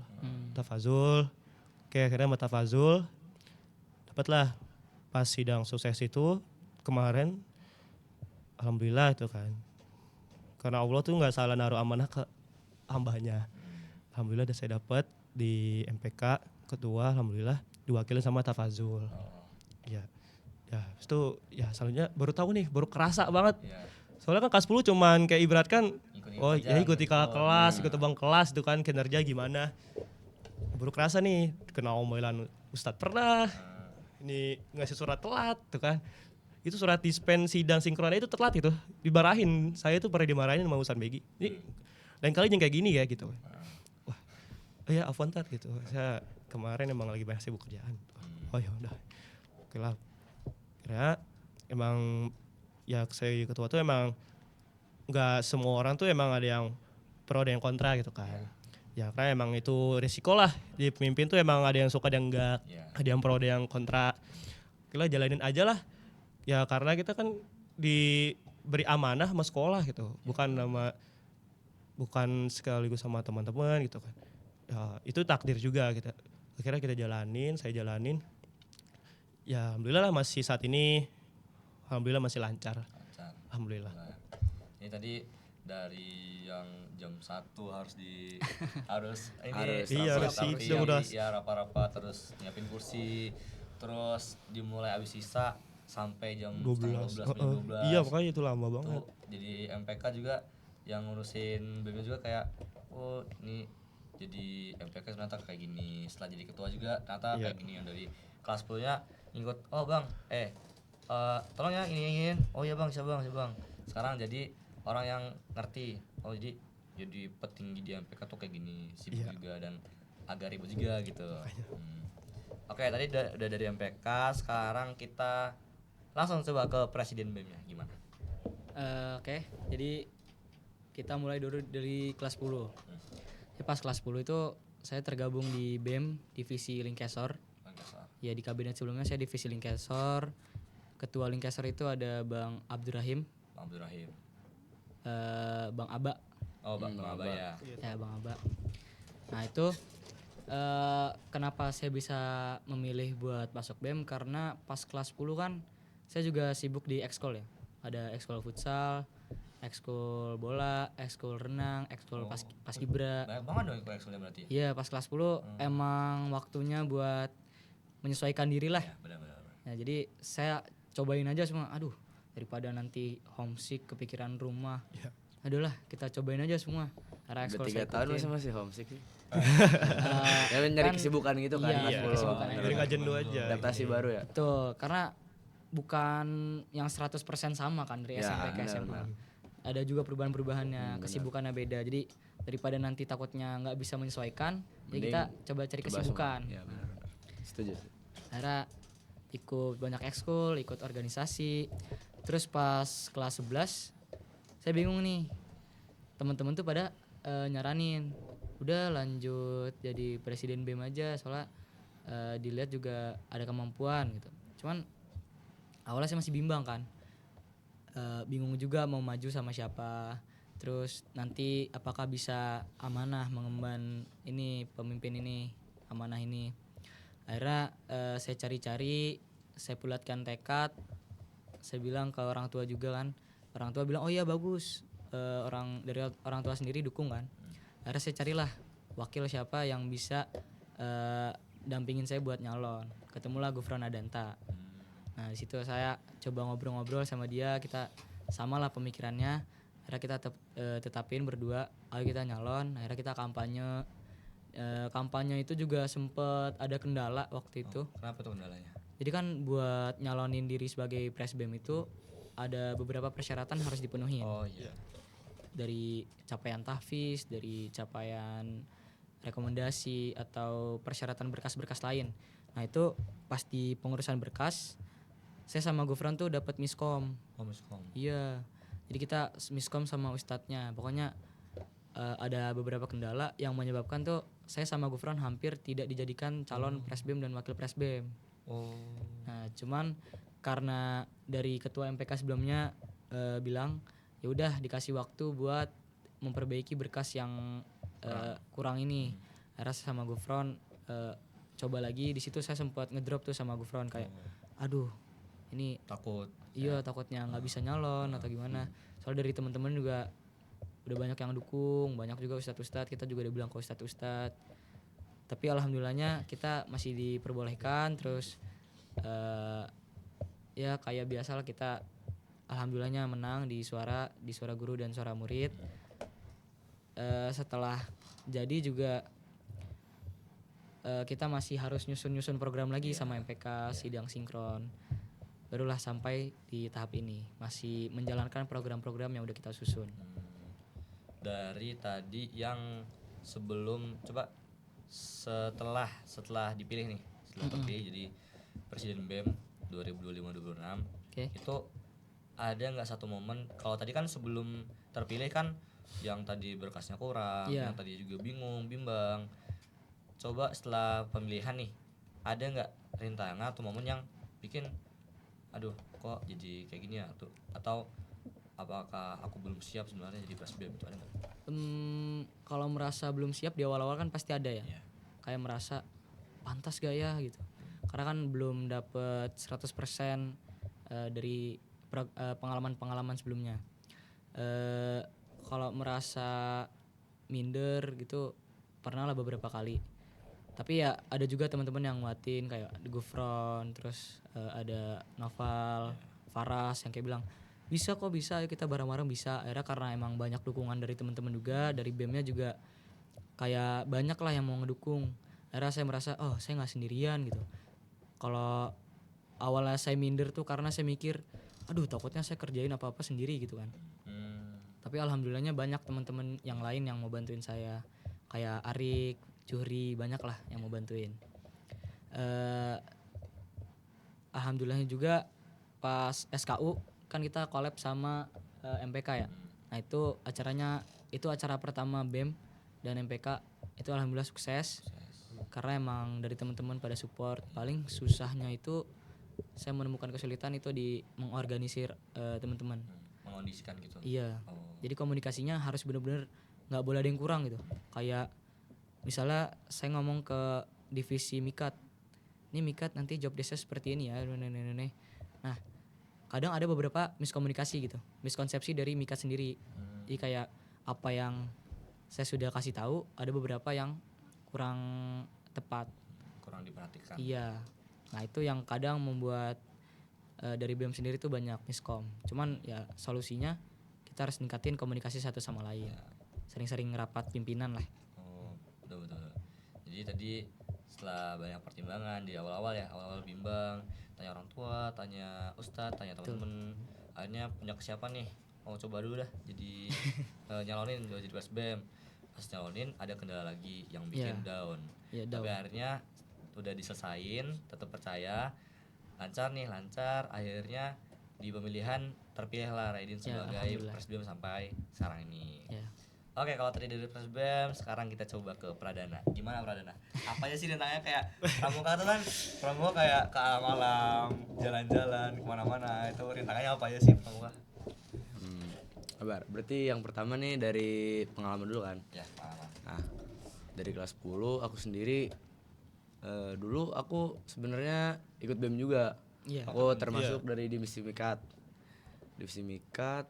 Oke, akhirnya sama Tafazul dapatlah pas sidang sukses itu kemarin. Alhamdulillah itu kan, karena Allah tuh nggak salah naruh amanah ke hambanya. Alhamdulillah udah saya dapat di MPK ketua, alhamdulillah diwakili sama Tafazul. Ya itu ya selanjutnya baru tahu nih, baru kerasa banget. Soalnya kan kelas 10 cuman kayak ibaratkan ikuti kakak kelas, ikut abang kelas itu kan, kinerja gimana. Baru kerasa nih, kena omelan Ustadz pernah, ini ngasih surat telat tuh kan. Itu surat dispen sidang sinkronnya itu telat itu, dimarahin. Saya itu pernah dimarahin sama Ustadz Megi. Ini lain kali jangan kayak gini ya gitu. Wah, ya afwan tat gitu. Saya kemarin emang lagi banyak sibuk kerjaan. Oh ya udah. Oke lah. Kira emang ya saya ketua tuh emang nggak semua orang tuh emang ada yang pro dan yang kontra gitu kan. Ya karena emang itu risiko lah, di pemimpin tuh emang ada yang suka, ada yang enggak, ada yang pro, ada yang kontra. Kita jalanin aja lah ya, karena kita kan diberi amanah sama sekolah gitu, bukan sekaligus sama teman-teman gitu kan. Ya itu takdir juga kita. Akhirnya kita jalanin, saya jalanin. Ya alhamdulillah lah masih saat ini, alhamdulillah masih lancar. Alhamdulillah. Nah, ini tadi dari yang jam 1 harus iya sih, udah ya rapa-rapa, terus nyiapin kursi, terus dimulai abis sisa sampai jam 12. 12. Iya makanya itu lama banget. Jadi MPK juga yang ngurusin BEM juga kayak, oh ini jadi MPK ternyata kayak gini. Setelah jadi ketua juga ternyata kayak gini. Yang dari kelas 10 nya ikut, oh bang tolong ya ini, oh ya bang siapa bang. Sekarang jadi orang yang ngerti, oh jadi petinggi di MPK tuh kayak gini, sibuk juga dan agak ribet juga gitu. Oke, tadi udah dari MPK, sekarang kita langsung coba ke presiden BEM-nya gimana? Oke, jadi kita mulai dulu dari kelas 10. Ya, pas kelas 10 itu saya tergabung di BEM divisi Linkesor. Ya di kabinet sebelumnya saya divisi Linkesor. Ketua Linkesor itu ada Bang Abdurrahim. Bang Aba. Oh, Bang Aba ya. Ya, Bang Aba. Nah, itu kenapa saya bisa memilih buat masuk BEM, karena pas kelas 10 kan saya juga sibuk di ekskul ya. Ada ekskul futsal, ekskul bola, ekskul renang, ekskul paskibra. Banyak banget dong ikut ekskulnya berarti. Iya, pas kelas 10 emang waktunya buat menyesuaikan diri lah. Ya, benar. Ya, jadi saya cobain aja semua. Aduh, daripada nanti homesick, kepikiran rumah. Ya. Aduh lah, kita cobain aja semua. Karena Udah ekskul 3 saya tahun ikutin. masih homesick sih. Ya nyari kesibukan gitu kan. Iya, kelas 10. kesibukan aja. Dari ngajendu aja. Adaptasi baru ya. Betul, karena bukan yang 100% sama kan dari Ya, SMP ke SMA. Ada juga perubahan-perubahannya, kesibukannya beda. Jadi daripada nanti takutnya nggak bisa menyesuaikan, ya kita coba cari kesibukan. Iya benar. Setuju. Akhirnya ikut banyak ekskul, ikut organisasi. Terus pas kelas 11 saya bingung nih. Teman-teman tuh pada nyaranin, udah lanjut jadi presiden BEM aja, soalnya dilihat juga ada kemampuan gitu. Cuman awalnya saya masih bimbang kan. Bingung juga mau maju sama siapa. Terus nanti apakah bisa amanah mengemban ini, pemimpin ini, amanah ini. Akhirnya saya cari-cari, saya bulatkan tekad. Saya bilang ke orang tua juga kan. Orang tua bilang, oh iya bagus. Dari orang tua sendiri dukung kan. Akhirnya saya carilah wakil siapa yang bisa dampingin saya buat nyalon. Ketemulah Gufron Adanta. Nah di situ saya coba ngobrol-ngobrol sama dia, kita samalah pemikirannya. Akhirnya kita tetapin berdua, ayo kita nyalon. Akhirnya kita kampanye. Kampanye itu juga sempet ada kendala waktu itu. Kenapa tuh kendalanya? Jadi kan buat nyalonin diri sebagai presbem itu ada beberapa persyaratan harus dipenuhi. Oh iya. Dari capaian tahfiz, dari capaian rekomendasi atau persyaratan berkas-berkas lain. Nah itu pas di pengurusan berkas, saya sama Gufron tuh dapat miskom. Oh miskom. Iya. Jadi kita miskom sama ustadznya. Pokoknya ada beberapa kendala yang menyebabkan tuh saya sama Gufron hampir tidak dijadikan calon presbem dan wakil presbem. Oh. Nah, cuman karena dari ketua MPK sebelumnya bilang ya udah dikasih waktu buat memperbaiki berkas yang kurang ini. Akhirnya sama Gufron coba lagi. Di situ saya sempat ngedrop tuh sama Gufron kayak aduh ini Takut. iya takutnya nggak bisa nyalon atau gimana. Soalnya dari teman-teman juga udah banyak yang dukung, banyak juga ustadz-ustadz, kita juga udah bilang ke ustadz-ustadz. Tapi alhamdulillahnya kita masih diperbolehkan. Terus ya kayak biasa lah, kita alhamdulillahnya menang di suara guru dan suara murid. Setelah jadi juga kita masih harus nyusun program lagi sama MPK sidang sinkron. Barulah sampai di tahap ini, masih menjalankan program-program yang udah kita susun. Dari tadi yang sebelum coba setelah dipilih nih, setelah terpilih jadi Presiden BEM 2025-2026, itu ada nggak satu momen, kalau tadi kan sebelum terpilih kan yang tadi berkasnya kurang, yang tadi juga bingung, bimbang. Coba setelah pemilihan nih, ada nggak rintangan atau momen yang bikin, aduh kok jadi kayak gini ya, atau apakah aku belum siap sebenarnya jadi presbem, itu ada nggak? Kalau merasa belum siap di awal-awal kan pasti ada ya. Kayak merasa pantas gak ya gitu. Karena kan belum dapet 100% dari pengalaman-pengalaman sebelumnya. Kalau merasa minder gitu pernah lah beberapa kali. Tapi ya ada juga teman-teman yang nguatin kayak Gufron, terus ada Noval, Faras yang kayak bilang bisa kok, bisa, ayo kita bareng-bareng bisa. Akhirnya karena emang banyak dukungan dari teman-teman juga, dari BEM-nya juga kayak banyak lah yang mau ngedukung. Akhirnya saya merasa oh saya nggak sendirian gitu. Kalau awalnya saya minder tuh karena saya mikir aduh takutnya saya kerjain apa-apa sendiri gitu kan. Tapi alhamdulillahnya banyak teman-teman yang lain yang mau bantuin saya, kayak Arik, Cuhri, banyak lah yang mau bantuin. Alhamdulillahnya juga pas SKU kan kita collab sama MPK ya. Nah itu acara pertama BEM dan MPK itu alhamdulillah sukses. Karena emang dari teman-teman pada support. Paling susahnya itu saya menemukan kesulitan itu di mengorganisir teman-teman. Mengondisikan gitu. Iya. Jadi komunikasinya harus benar-benar nggak boleh ada yang kurang gitu. Kayak misalnya saya ngomong ke divisi Mikat, ini Mikat nanti job desk seperti ini ya. Nah kadang ada beberapa miskomunikasi gitu, miskonsepsi dari Mikat sendiri. Jadi kayak apa yang saya sudah kasih tahu ada beberapa yang kurang tepat, kurang diperhatikan. Iya. Nah itu yang kadang membuat dari BEM sendiri tuh banyak miskom. Cuman ya solusinya kita harus ningkatin komunikasi satu sama lain. Sering-sering rapat pimpinan lah. Oh betul. Jadi tadi setelah banyak pertimbangan di awal-awal ya, awal-awal bimbang, tanya orang tua, tanya ustadz, tanya teman-teman, akhirnya punya kesiapan nih, mau coba dulu dah jadi nyalonin jadi presbem. Pas nyalonin ada kendala lagi yang bikin down. Tapi akhirnya udah diselesain, tetap percaya, lancar, akhirnya di pemilihan terpilih lah Raidin sebagai presbem sampai sekarang ini. Oke, kalau tadi dari presbem, sekarang kita coba ke Pradana. Gimana Pradana? Apa aja sih rintangannya? Kayak pramuka tuh kan, pramuka kayak ke alam-alam, jalan-jalan kemana-mana. Itu rintangannya apa aja sih pramuka? Berarti yang pertama nih dari pengalaman dulu kan? Ya, pengalaman. Nah, dari kelas 10 aku sendiri dulu aku sebenarnya ikut BEM juga. Aku termasuk dari divisi Mikat.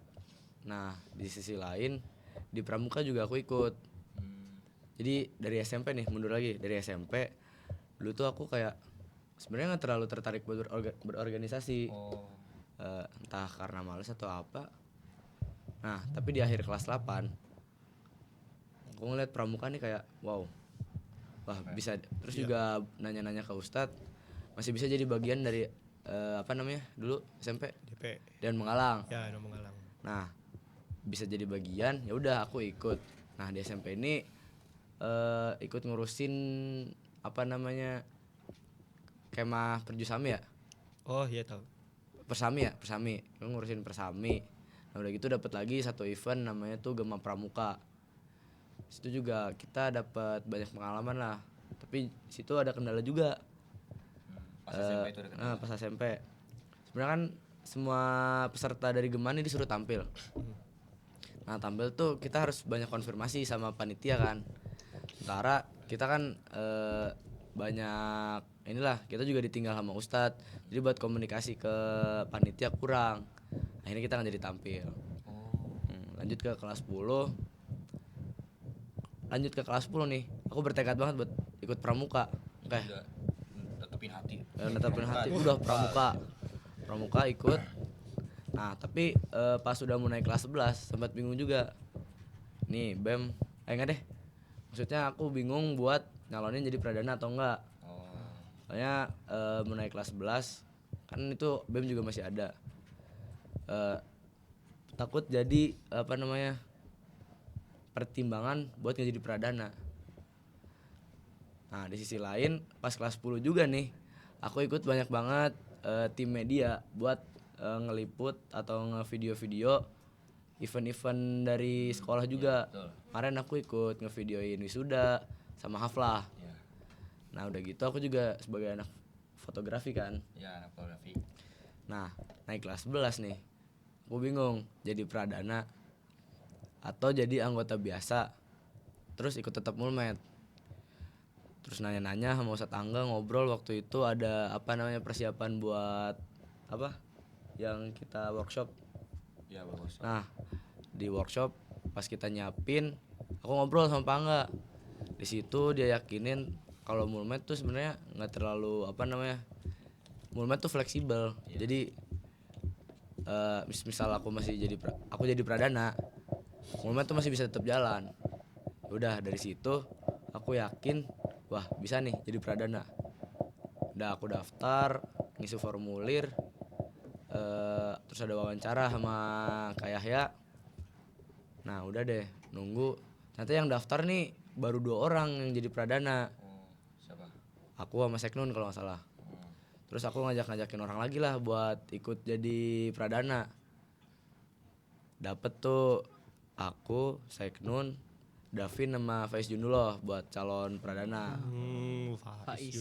Nah, di sisi lain di pramuka juga aku ikut. Jadi dari SMP nih, mundur lagi dari SMP. Dulu tuh aku kayak sebenarnya nggak terlalu tertarik berorganisasi. Entah karena males atau apa. Nah, tapi di akhir kelas 8 aku ngeliat pramuka nih kayak wow. Wah, bisa. Terus juga nanya-nanya ke Ustadz, masih bisa jadi bagian dari dulu SMP DP. dan Mengalang. Ya, Danau Mengalang. Nah, bisa jadi bagian, ya udah aku ikut. Nah, di SMP ini ikut ngurusin kemah Perjusami ya. Oh iya tahu. Persami. Aku ngurusin Persami. Nah, udah gitu dapat lagi satu event namanya tuh Gema Pramuka. Situ juga kita dapat banyak pengalaman lah. Tapi situ ada kendala juga. Pas SMP itu ada kendala. Pas SMP. Sebenarnya kan semua peserta dari Gema ini disuruh tampil. Nah, tampil tuh kita harus banyak konfirmasi sama panitia kan. Sementara kita kan banyak kita juga ditinggal sama Ustadz. Jadi buat komunikasi ke panitia kurang. Akhirnya kita nggak jadi tampil. Lanjut ke kelas 10 nih. Aku bertekad banget buat ikut pramuka. Oke. Tetepin hati. Netepin hati. Udah pramuka ikut. Nah, tapi pas udah mau naik kelas 11 sempat bingung juga. Nih, BEM enggak deh. Maksudnya aku bingung buat nyalonin jadi pradana atau enggak. Soalnya mau naik kelas 11 kan itu BEM juga masih ada. Takut jadi pertimbangan buat nggak jadi pradana. Nah, di sisi lain pas kelas 10 juga nih aku ikut banyak banget tim media buat ngeliput atau ngevideo-video event-event dari sekolah juga. Kemarin aku ikut ngevideoin wisuda sama haflah. Nah, udah gitu aku juga sebagai anak fotografi kan. Ya, anak fotografi. Nah, naik kelas 11 nih. Aku bingung jadi pradana atau jadi anggota biasa. Terus ikut tetap mulmet. Terus nanya-nanya sama Ustadz Angga, ngobrol waktu itu ada persiapan buat yang kita workshop. Ya, workshop. Nah, di workshop pas kita nyiapin, aku ngobrol sama Pak Angga. Di situ dia yakinin kalau mulmet tuh sebenarnya nggak terlalu mulmet tuh fleksibel. Jadi misal aku jadi pradana, mulmet tuh masih bisa tetap jalan. Udah dari situ aku yakin wah bisa nih jadi pradana. Udah aku daftar, ngisi formulir, terus ada wawancara sama Kak Yahya. Nah, udah deh nunggu. Ternyata yang daftar nih baru 2 orang yang jadi pradana. Siapa? Aku sama Seknun kalau nggak salah. Terus aku ngajakin orang lagi lah buat ikut jadi pradana. Dapet tuh aku, Seknun, Davin sama Faiz Junullah buat calon pradana. Faiz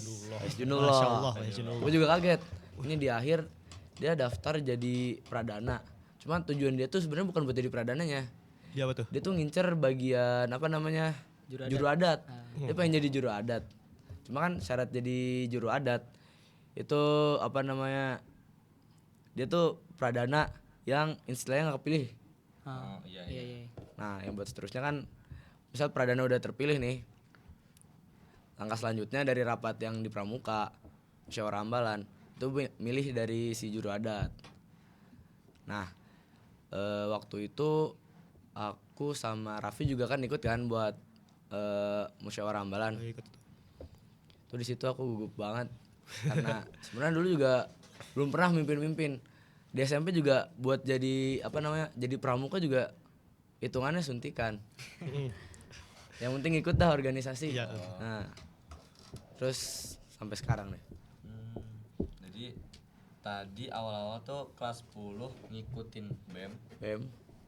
Junullah. Masya Allah, Faiz Junullah. Gue juga kaget. Ini di akhir dia daftar jadi pradana. Cuman tujuan dia tuh sebenarnya bukan buat jadi pradananya. Dia apa tuh? Dia tuh ngincer bagian juru adat. Dia pengen jadi juru adat. Cuma kan syarat jadi juru adat itu dia tuh pradana yang istilahnya nggak kepilih. Iya. Nah, yang buat seterusnya kan misal pradana udah terpilih nih, langkah selanjutnya dari rapat yang di pramuka musyawarah ambalan itu milih dari si juru adat. Nah, waktu itu aku sama Raffi juga kan ikut kan buat musyawarah ambalan. Tuh di situ aku gugup banget karena sebenarnya dulu juga belum pernah mimpin. Di SMP juga buat jadi jadi pramuka juga hitungannya suntikan. Yang penting ikut dah organisasi. Iya. Nah, terus sampai sekarang deh. Jadi tadi awal-awal tuh kelas 10 ngikutin BEM,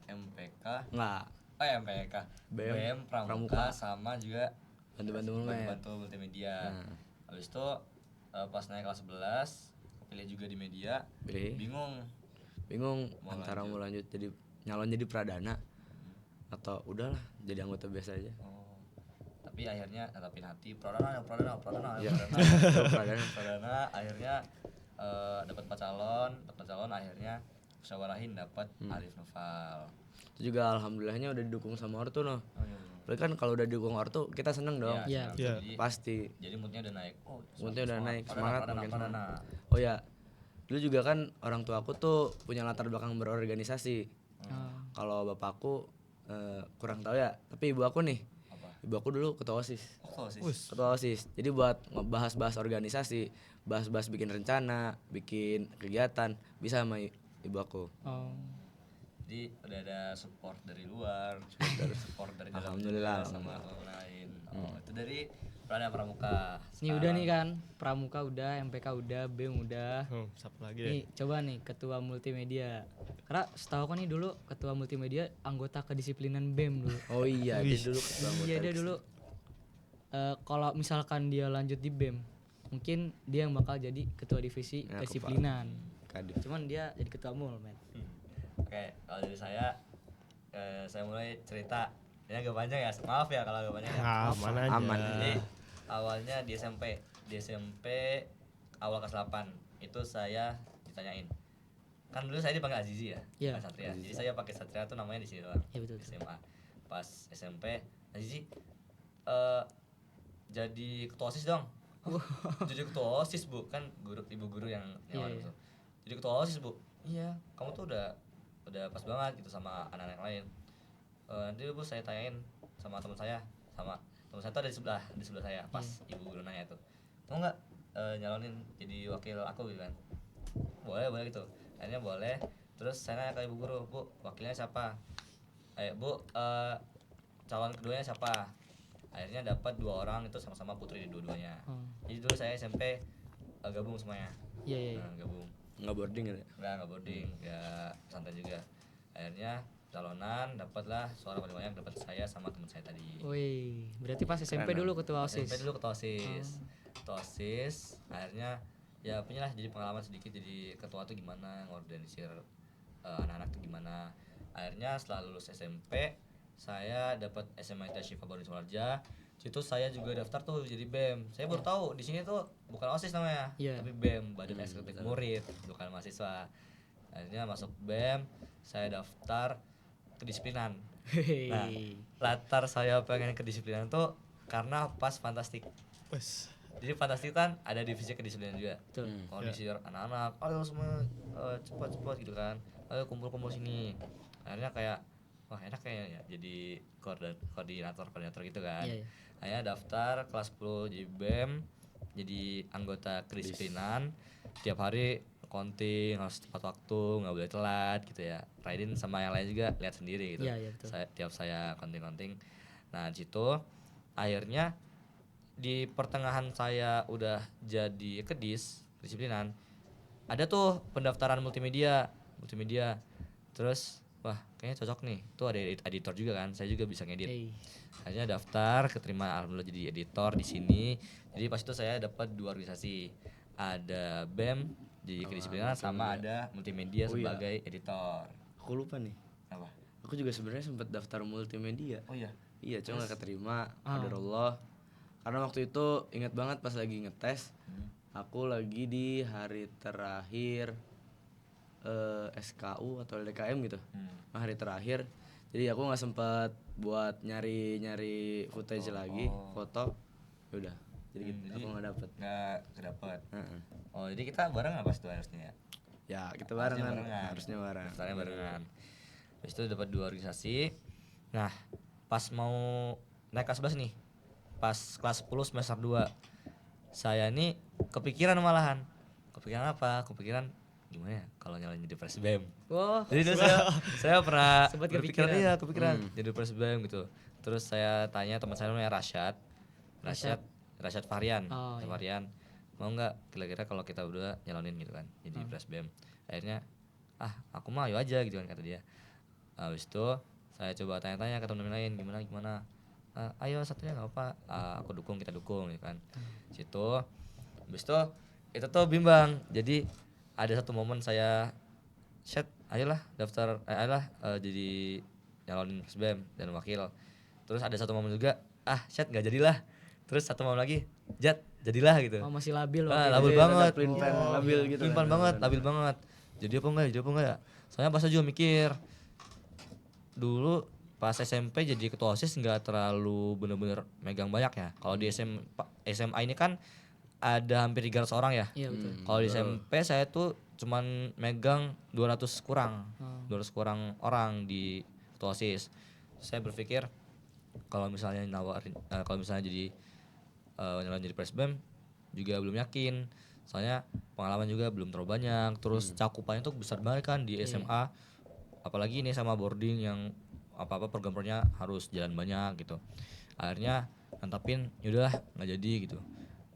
MPK. Enggak, MPK. BEM, Pramuka sama juga bantu-bantu mulmet. bantu multimedia. Habis itu pas naik kelas 11 kepilih juga di media. Bingung Mau antara mau lanjut jadi nyalon jadi pradana atau udahlah jadi anggota biasa aja. Tapi akhirnya tetapin hati pradana. Iya. Pradana akhirnya dapat 4 calon akhirnya musyawarahin dapat Alif Noval. Itu juga alhamdulillahnya udah didukung sama ortu noh. Oh iya. Berarti kan kalau udah didukung ortu kita seneng dong. Iya. Iya. Pasti. Jadi moodnya udah naik. Oh, Moodnya udah naik, semangat makin semangat. semangat. Oh ya, dulu juga kan orang tua aku tuh punya latar belakang berorganisasi. Kalau bapakku kurang tahu ya, tapi ibu aku nih. Apa? Ibu aku dulu ketua OSIS. Oh, sih. Ketua OSIS. Jadi buat ngebahas-bahas organisasi, bahas-bahas bikin rencana, bikin kegiatan, bisa sama ibu aku. Oh. Jadi udah ada support dari luar, support dari dalam Alhamdulillah, juga sama orang lain. Oh, itu dari Pradana Pramuka. Ini udah nih kan, Pramuka udah, MPK udah, BEM udah. Siapa lagi deh? Nih coba nih ketua multimedia. Karena setahu kan nih dulu ketua multimedia anggota kedisiplinan BEM dulu. Oh iya, dia dulu ketua anggota. Iya dia dulu. Kalau misalkan dia lanjut di BEM, mungkin dia yang bakal jadi ketua divisi Ya, aku kedisiplinan. Kadif. Cuman dia jadi ketua mul, men. Oke, kalau dari saya mulai cerita. Ini agak panjang ya, maaf ya kalau agak panjang ya. Aman aja. Aman. Jadi awalnya di SMP awal kelas 8 itu saya ditanyain. Kan dulu saya dipanggil Azizi ya, Iya. bukan Satria. Jadi saya pakai Satria tuh namanya di sini doang. Iya, betul. Di SMA. Pas SMP, Azizi jadi ketua OSIS dong. Jadi ketua OSIS, Bu. Kan ibu guru yang nyawarin Iya, tuh. Jadi ketua OSIS, Bu. Iya, kamu tuh udah pas banget gitu sama anak-anak yang lain. Nanti Bu saya tanyain sama teman saya tuh ada di sebelah saya pas ibu guru nanya itu. Mau nggak nyalonin jadi wakil aku gitu kan? Boleh gitu. Akhirnya boleh. Terus saya nanya ke ibu guru, Bu, wakilnya siapa? Bu, calon keduanya siapa? Akhirnya dapat 2 orang itu sama-sama putri dua-duanya. Jadi dulu saya SMP gabung semuanya. Iya. Nah, gabung. Nggak boarding gitu ya? Nggak boarding, ya santai juga. Akhirnya calonan, dapatlah suara paling banyak dapat saya sama teman saya tadi. Wih, berarti pas SMP dulu ketua OSIS. SMP dulu ketua OSIS. Ketua OSIS, akhirnya ya punyalah jadi pengalaman sedikit jadi ketua tuh gimana, ngorganisir anak-anak tuh gimana. Akhirnya setelah lulus SMP, saya dapat SMA ITS Syifa Baru Sumarja. Situ saya juga daftar tuh jadi BEM. Saya baru tahu di sini tuh bukan OSIS namanya, Iya. tapi BEM, Badan Eksekutif Murid, bukan mahasiswa. Akhirnya masuk BEM, saya daftar kedisiplinan. Nah, latar saya pengen kedisiplinan tuh karena pas Fantastik. Wes. Jadi Fantastik kan ada divisi kedisiplinan juga. Betul. Kondisir anak-anak, ayo semua cepat gitu kan. Ayo kumpul-kumpul sini. Akhirnya kayak wah enak kayaknya ya jadi koordinator gitu kan. Iya. Akhirnya daftar kelas 10 jadi BEM, jadi anggota kedisiplinan. Tiap hari konting harus tepat waktu, nggak boleh telat gitu ya. Raidin sama yang lain juga lihat sendiri gitu. Iya, betul. Tiap saya konting. Nah, di situ akhirnya di pertengahan saya udah jadi kedisiplinan, ada tuh pendaftaran multimedia. Terus wah kayaknya cocok nih, tuh ada editor juga kan, saya juga bisa ngedit. Akhirnya daftar, keterima alhamdulillah jadi editor di sini. Jadi pas itu saya dapat 2 organisasi, ada BEM jadi kedisiplinan sama ada multimedia sebagai editor. Aku lupa nih. Apa? Aku juga sebenarnya sempat daftar multimedia. Oh iya. Iya, cuma nggak keterima. Qadarullah. Karena waktu itu ingat banget pas lagi ngetes, aku lagi di hari terakhir SKU atau LDKM gitu. Hari terakhir. Jadi aku nggak sempat buat nyari footage lagi, foto. Ya udah. Jadi gitu, aku nggak dapet. Nggak kedapet. Oh jadi kita bareng apa tuh harusnya ya? Ya kita barengan. Harusnya bareng. Daftarnya barengan. Habis itu dapat 2 organisasi. Nah pas mau naik kelas 11 nih, pas kelas 10 semester 2 saya nih kepikiran malahan. Kepikiran apa? Kepikiran gimana ya kalau nyalain jadi presbem. Wah. Jadi dulu saya pernah Sempat berpikiran kepikiran. kepikiran jadi presbem gitu. Terus saya tanya teman saya namanya Rashad Fahrian. Oh, iya. Fahrian mau nggak kira-kira kalau kita berdua nyalonin gitu kan jadi presbem. Akhirnya aku mah ayo aja gitu kan kata dia. Habis itu saya coba tanya-tanya ke teman-teman lain gimana. Ayo satunya nggak apa, aku dukung, kita dukung gitu kan. Situ habis itu tuh bimbang. Jadi ada satu momen saya ayolah daftar jadi nyalonin presbem dan wakil. Terus ada satu momen juga nggak jadilah. Terus satu momen lagi jadilah gitu. Oh, masih labil Labil banget. Labil gitu. Pelin-pelan banget, labil banget. jadi apa enggak. Soalnya pas juga mikir dulu pas SMP jadi ketua OSIS nggak terlalu bener-bener megang banyak ya. Kalau di SMA ini kan ada hampir 300 orang ya. Iya betul. Kalau di SMP saya tuh cuman megang 200 kurang. 200 kurang orang di ketua OSIS. Saya berpikir kalau misalnya jadi nyalon jadi presbem juga belum yakin. Soalnya pengalaman juga belum terlalu banyak. Terus cakupannya tuh besar banget kan di SMA. Apalagi ini sama boarding yang apa-apa program-programnya harus jalan banyak gitu. Akhirnya nantapin yaudahlah nggak jadi gitu,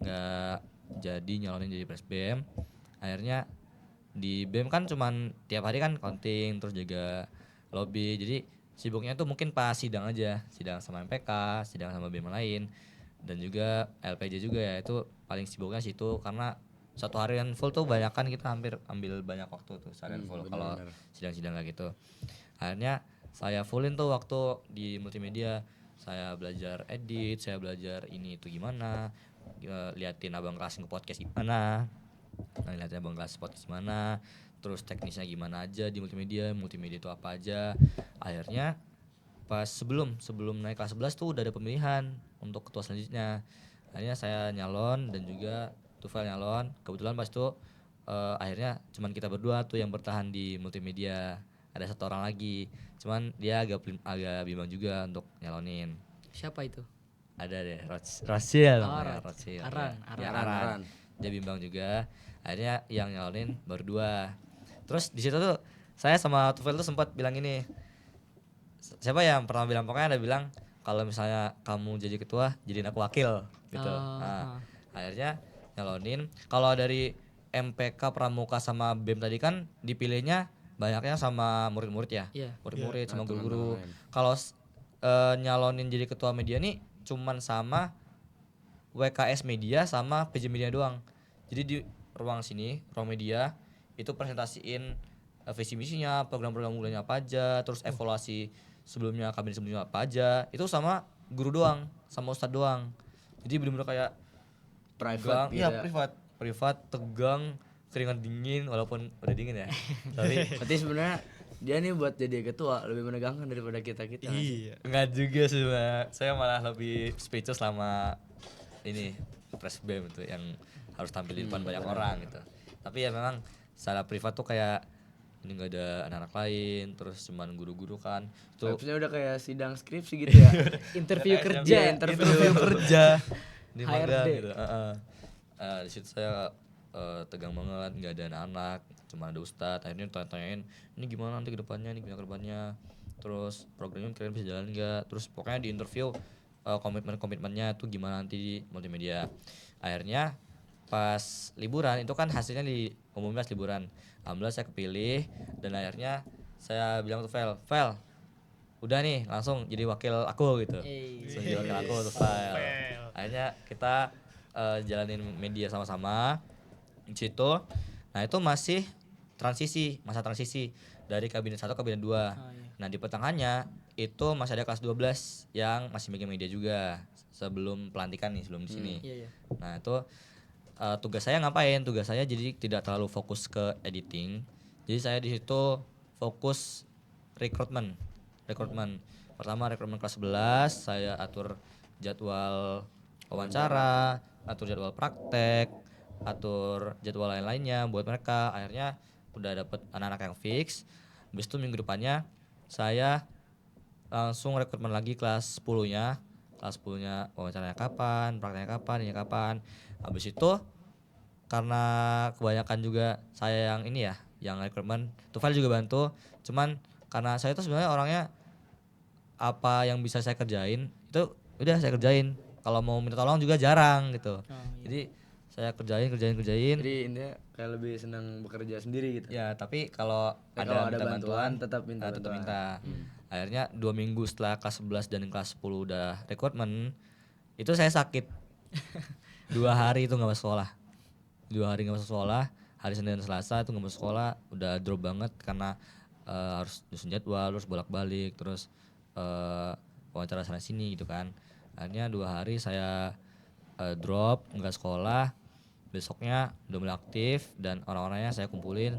nggak jadi nyalonin jadi presbem. Akhirnya di BEM kan cuman tiap hari kan counting terus jaga lobby, jadi sibuknya tuh mungkin pas sidang aja, sidang sama MPK, sidang sama BEM lain, dan juga LPJ juga ya, itu paling sibuknya situ karena satu harian full tuh banyak kan, kita hampir ambil banyak waktu tuh seharian full kalau sidang-sidang kayak gitu. Akhirnya saya fullin tuh waktu di multimedia, saya belajar edit, saya belajar ini itu gimana, liatin abang kelas nge-podcast gimana, liatin abang kelas podcast gimana, terus teknisnya gimana aja di multimedia itu apa aja. Akhirnya pas sebelum naik kelas 11 tuh udah ada pemilihan untuk ketua selanjutnya. Akhirnya saya nyalon dan juga Tufel nyalon. Kebetulan pas itu akhirnya cuman kita berdua tuh yang bertahan di multimedia. Ada satu orang lagi, cuman dia agak bimbang juga untuk nyalonin. Siapa itu? Ada deh, Rosil. Aran. Dia bimbang juga. Akhirnya yang nyalonin berdua. Terus di situ tuh saya sama Tufel tuh sempat bilang ini. Siapa yang pernah bilang, pokoknya ada bilang kalau misalnya kamu jadi ketua, jadiin aku wakil gitu. Akhirnya nyalonin. Kalau dari MPK Pramuka sama BEM tadi kan dipilihnya banyaknya sama murid-murid ya. Murid-murid sama guru-guru. Kalau nyalonin jadi ketua media nih cuman sama WKS media sama PJ media doang. Jadi di ruang media itu presentasiin visi misinya, program-program unggulannya apa aja, terus evaluasi kabinet sebelumnya apa aja. Itu sama guru doang, sama ustadz doang. Jadi benar-benar kayak private gitu. Iya, privat, tegang, keringat dingin walaupun udah dingin ya. Tapi berarti sebenarnya dia nih buat jadi ketua lebih menegangkan daripada kita. Iya. Enggak juga sih, Mbak. Saya malah lebih speechless selama ini presbem itu yang harus tampil di depan banyak orang gitu. Tapi ya memang secara privat tuh kayak ini nggak ada anak-anak lain, terus cuman guru-guru kan. Itu vibes-nya udah kayak sidang skripsi gitu ya. Interview kerja di magang gitu. Di situ saya tegang banget, nggak ada anak-anak, cuma ada ustadz. Akhirnya tanya-tanyain ini gimana nanti kedepannya, terus programnya kalian bisa jalan nggak, terus pokoknya di interview komitmennya tuh gimana nanti di multimedia. Akhirnya pas liburan itu kan hasilnya umumnya liburan, alhamdulillah saya kepilih dan akhirnya saya bilang tuh Vel udah nih langsung jadi wakil aku gitu. Jadi wakil aku tuh Vel. Akhirnya kita jalanin media sama-sama di situ. Nah itu masih masa transisi dari kabinet 1 ke kabinet 2. Nah di pertengahannya itu masih ada kelas 12 yang masih megang media juga sebelum pelantikan nih, sebelum di sini. Nah itu tugas saya ngapain? Tugas saya jadi tidak terlalu fokus ke editing. Jadi saya di situ fokus rekrutmen. Pertama rekrutmen kelas 11, saya atur jadwal wawancara, atur jadwal praktek, atur jadwal lain-lainnya buat mereka. Akhirnya udah dapet anak-anak yang fix. Habis itu minggu depannya saya langsung rekrutmen lagi kelas 10-nya. Kelas 10-nya wawancaranya kapan, prakteknya kapan, ini kapan. Habis itu karena kebanyakan juga saya yang ini ya, yang rekrutmen, Tufel juga bantu. Cuman karena saya tuh sebenarnya orangnya apa yang bisa saya kerjain itu udah saya kerjain. Kalau mau minta tolong juga jarang gitu. Jadi saya kerjain. Jadi intinya kayak lebih senang bekerja sendiri gitu. Ya, tapi kalau ada bantuan tetap minta. Akhirnya 2 minggu setelah kelas 11 dan kelas 10 udah rekrutmen, itu saya sakit. 2 hari itu nggak masuk sekolah. 2 hari nggak masuk sekolah. Hari Senin dan Selasa itu nggak masuk sekolah. Udah drop banget karena harus nyusun jadwal, terus bolak-balik, terus wawancara sana sini gitu kan. Akhirnya 2 hari saya drop, nggak sekolah. Besoknya udah mulai aktif dan orang-orangnya saya kumpulin.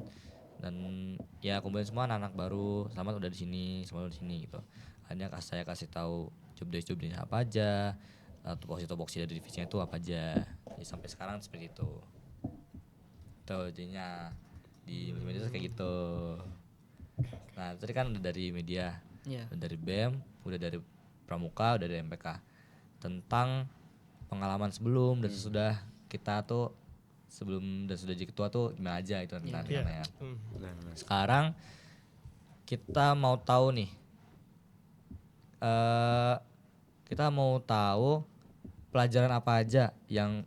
Dan ya kumpulin semua anak-anak baru, selamat udah di sini, semua udah di sini gitu. Hanya saya kasih tahu job desk-nya apa aja, tupoksi dari divisinya itu apa aja. Ya, sampai sekarang seperti itu. Tuh jadinya di media kayak gitu. Nah tadi kan udah dari media, Iya. udah dari BEM, udah dari Pramuka, udah dari MPK. Tentang pengalaman sebelum dan sesudah kita tuh, sebelum dan sudah jadi ketua tuh gimana aja itu tentang ya. Sekarang kita mau tahu nih, kita mau tahu pelajaran apa aja yang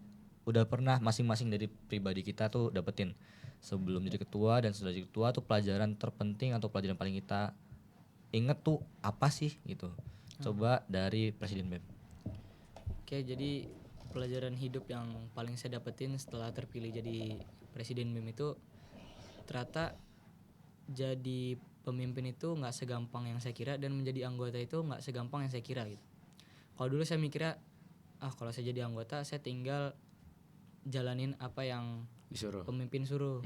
udah pernah masing-masing dari pribadi kita tuh dapetin sebelum jadi ketua dan sudah jadi ketua tuh, pelajaran terpenting atau pelajaran paling kita inget tuh apa sih gitu. Coba dari Presiden BEM. Oke, jadi pelajaran hidup yang paling saya dapetin setelah terpilih jadi presiden BEM itu ternyata jadi pemimpin itu nggak segampang yang saya kira, dan menjadi anggota itu nggak segampang yang saya kira gitu. Kalau dulu saya mikirnya, kalau saya jadi anggota saya tinggal jalanin apa yang Disuruh. pemimpin suruh.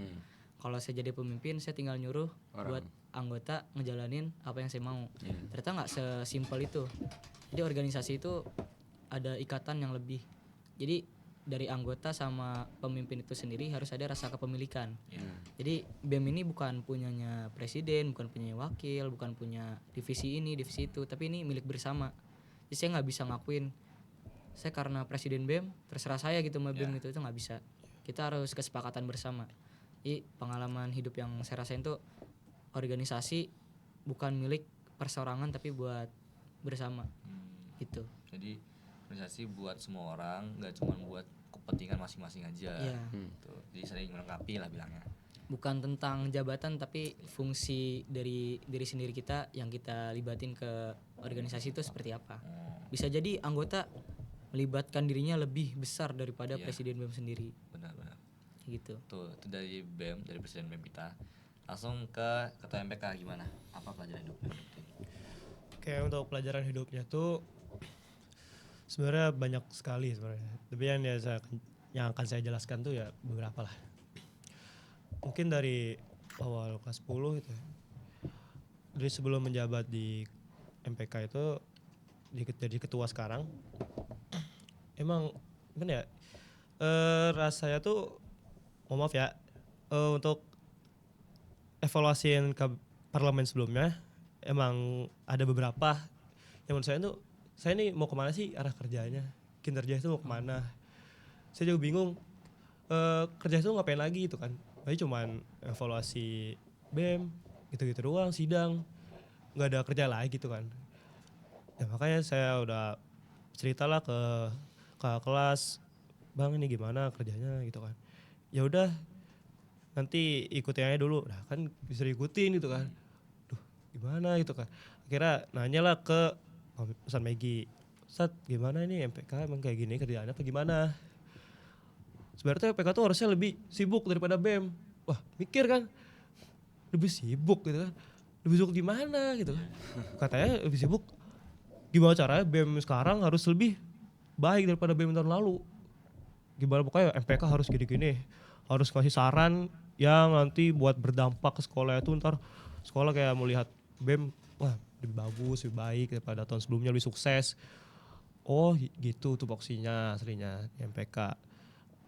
Kalau saya jadi pemimpin saya tinggal nyuruh buat anggota ngejalanin apa yang saya mau. Ternyata nggak sesimpel itu. Jadi organisasi itu ada ikatan yang lebih. Jadi dari anggota sama pemimpin itu sendiri harus ada rasa kepemilikan. Jadi BEM ini bukan punyanya presiden, bukan punya wakil, bukan punya divisi ini, divisi itu, tapi ini milik bersama. Jadi saya nggak bisa ngakuin saya karena presiden BEM terserah saya gitu sama BEM itu nggak bisa. Kita harus kesepakatan bersama. Jadi pengalaman hidup yang saya rasain tuh, organisasi bukan milik perseorangan tapi buat bersama gitu. Jadi organisasi buat semua orang, nggak cuma buat kepentingan masing-masing aja. Iya. Gitu. Jadi saling melengkapi lah bilangnya. Bukan tentang jabatan tapi fungsi dari diri sendiri kita yang kita libatin ke organisasi itu seperti apa. Bisa jadi anggota melibatkan dirinya lebih besar daripada presiden BEM sendiri. Benar-benar. Gitu. Tuh itu dari BEM, dari Presiden BEM kita. Langsung ke Ketua MPK gimana? Apa pelajaran hidupnya? Oke, untuk pelajaran hidupnya tuh sebenarnya banyak sekali sebenarnya. Tapi yang akan saya jelaskan tuh ya beberapa lah. Mungkin dari awal kelas 10 gitu ya. Dari sebelum menjabat di MPK itu jadi ketua sekarang, emang gimana ya, rasanya tuh maaf ya, untuk evaluasiin ke parlemen sebelumnya emang ada beberapa yang menurut saya tuh, saya nih mau kemana sih arah kerjanya, kinerja itu mau kemana. Saya juga bingung, kerja itu ngapain lagi gitu kan. Jadi cuman evaluasi BEM gitu-gitu doang, sidang, nggak ada kerja lagi gitu kan. Ya makanya saya udah ceritalah ke kelas, bang ini gimana kerjanya gitu kan. Ya udah nanti ikutin aja dulu. Nah kan bisa diikutin gitu kan. Duh gimana gitu kan. Akhirnya nanyalah ke Ustaz Megi, Ustaz gimana ini MPK emang kayak gini kerjaannya apa gimana. Sebenarnya MPK tuh harusnya lebih sibuk daripada BEM. Wah mikir kan, lebih sibuk gitu kan. Lebih sibuk di mana gitu kan. Katanya lebih sibuk, gimana caranya BEM sekarang harus lebih baik daripada BEM tahun lalu. Gimana pokoknya MPK harus gini-gini, harus kasih saran yang nanti buat berdampak ke sekolah itu, ntar sekolah kayak melihat BEM wah lebih bagus, lebih baik daripada tahun sebelumnya, lebih sukses. Oh gitu tuh boksinya aslinya di MPK.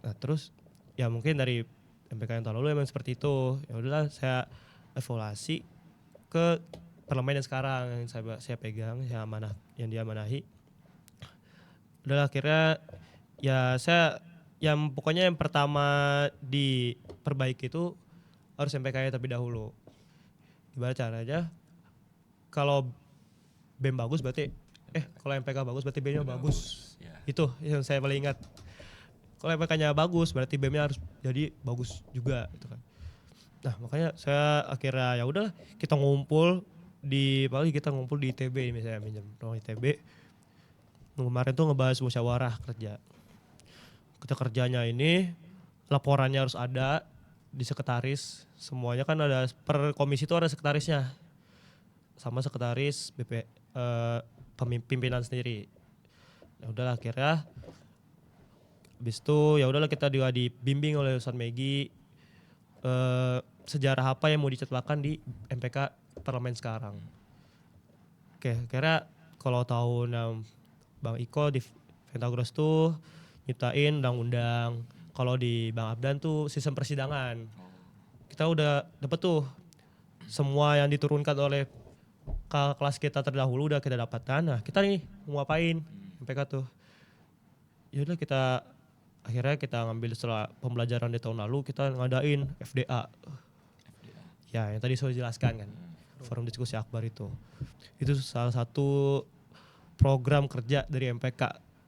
Nah terus ya mungkin dari MPK yang tahun lalu emang seperti itu. Ya udahlah saya evaluasi ke parlemen yang sekarang yang saya pegang, yang diamanahi. Udah akhirnya ya saya yang pokoknya yang pertama diperbaiki itu harus MPK terlebih dahulu. Gimana caranya? Kalau BEM bagus berarti kalau MPK bagus berarti BEM-nya bagus. Ya. Itu yang saya paling ingat. Kalau MPK-nya bagus berarti BEM-nya harus jadi bagus juga gitu kan. Nah, makanya saya akhirnya ya udah kita ngumpul di ITB misalnya, minjem ruang ITB. Kemarin tuh ngebahas musyawarah kerja. Kita kerjanya ini laporannya harus ada di sekretaris. Semuanya kan ada per komisi itu ada sekretarisnya. Sama sekretaris pimpinan sendiri. Ya udahlah akhirnya habis itu ya udahlah kita juga dibimbing oleh Ustaz Megi sejarah apa yang mau dicetakkan di MPK parlemen sekarang. Oke, kira kalau tahun Bang Iko di Ventagoras tuh nyiptain undang-undang. Kalau di Bang Abdan tuh sistem persidangan. Kita udah dapet tuh semua yang diturunkan oleh kelas kita terdahulu udah kita dapatkan. Nah, kita nih mau ngapain MPK tuh. Yaudah akhirnya kita ngambil setelah pembelajaran di tahun lalu kita ngadain FDA. Ya, yang tadi saya jelaskan kan. Forum diskusi akbar itu. Itu salah satu program kerja dari MPK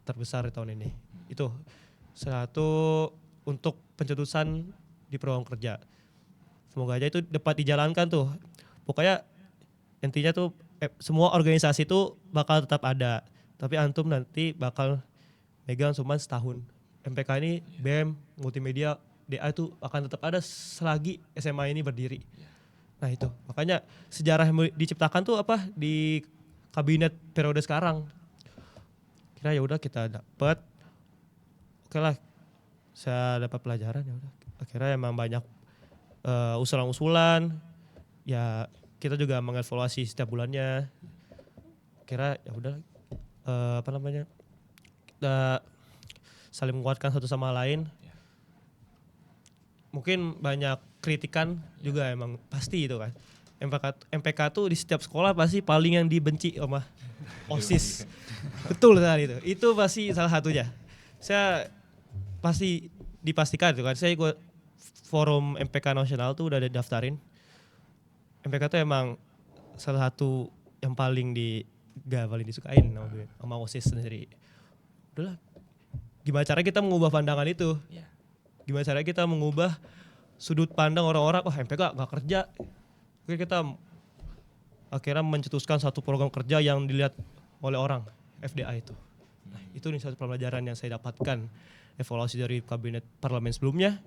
terbesar di tahun ini. Itu salah satu untuk pencetusan di program kerja. Semoga aja itu dapat dijalankan tuh. Pokoknya intinya tuh semua organisasi itu bakal tetap ada. Tapi antum nanti bakal megang cuma setahun. MPK ini BEM, multimedia, DA itu akan tetap ada selagi SMA ini berdiri. Nah itu, makanya sejarah yang diciptakan tuh apa di kabinet periode sekarang. Kira ya udah kita dapat, oke lah, saya dapat pelajaran ya udah. Akhirnya emang banyak usulan-usulan, ya kita juga mengevaluasi setiap bulannya. Kira ya udah, kita saling menguatkan satu sama lain. Mungkin banyak kritikan juga emang pasti itu kan. MPK tuh di setiap sekolah pasti paling yang dibenci sama OSIS. Betul sekali itu. Itu pasti salah satunya. Saya pasti dipastikan itu kan. Saya ikut forum MPK nasional tuh udah didaftarin. MPK tuh emang salah satu yang paling paling disukain sama OSIS sendiri. Udahlah. Gimana cara kita mengubah pandangan itu? Gimana cara kita mengubah sudut pandang orang-orang, wah MPK gak kerja. Oke, kita akhirnya mencetuskan satu program kerja yang dilihat oleh orang, FDA itu. Nah, itu nih satu pelajaran yang saya dapatkan, evaluasi dari kabinet parlemen sebelumnya.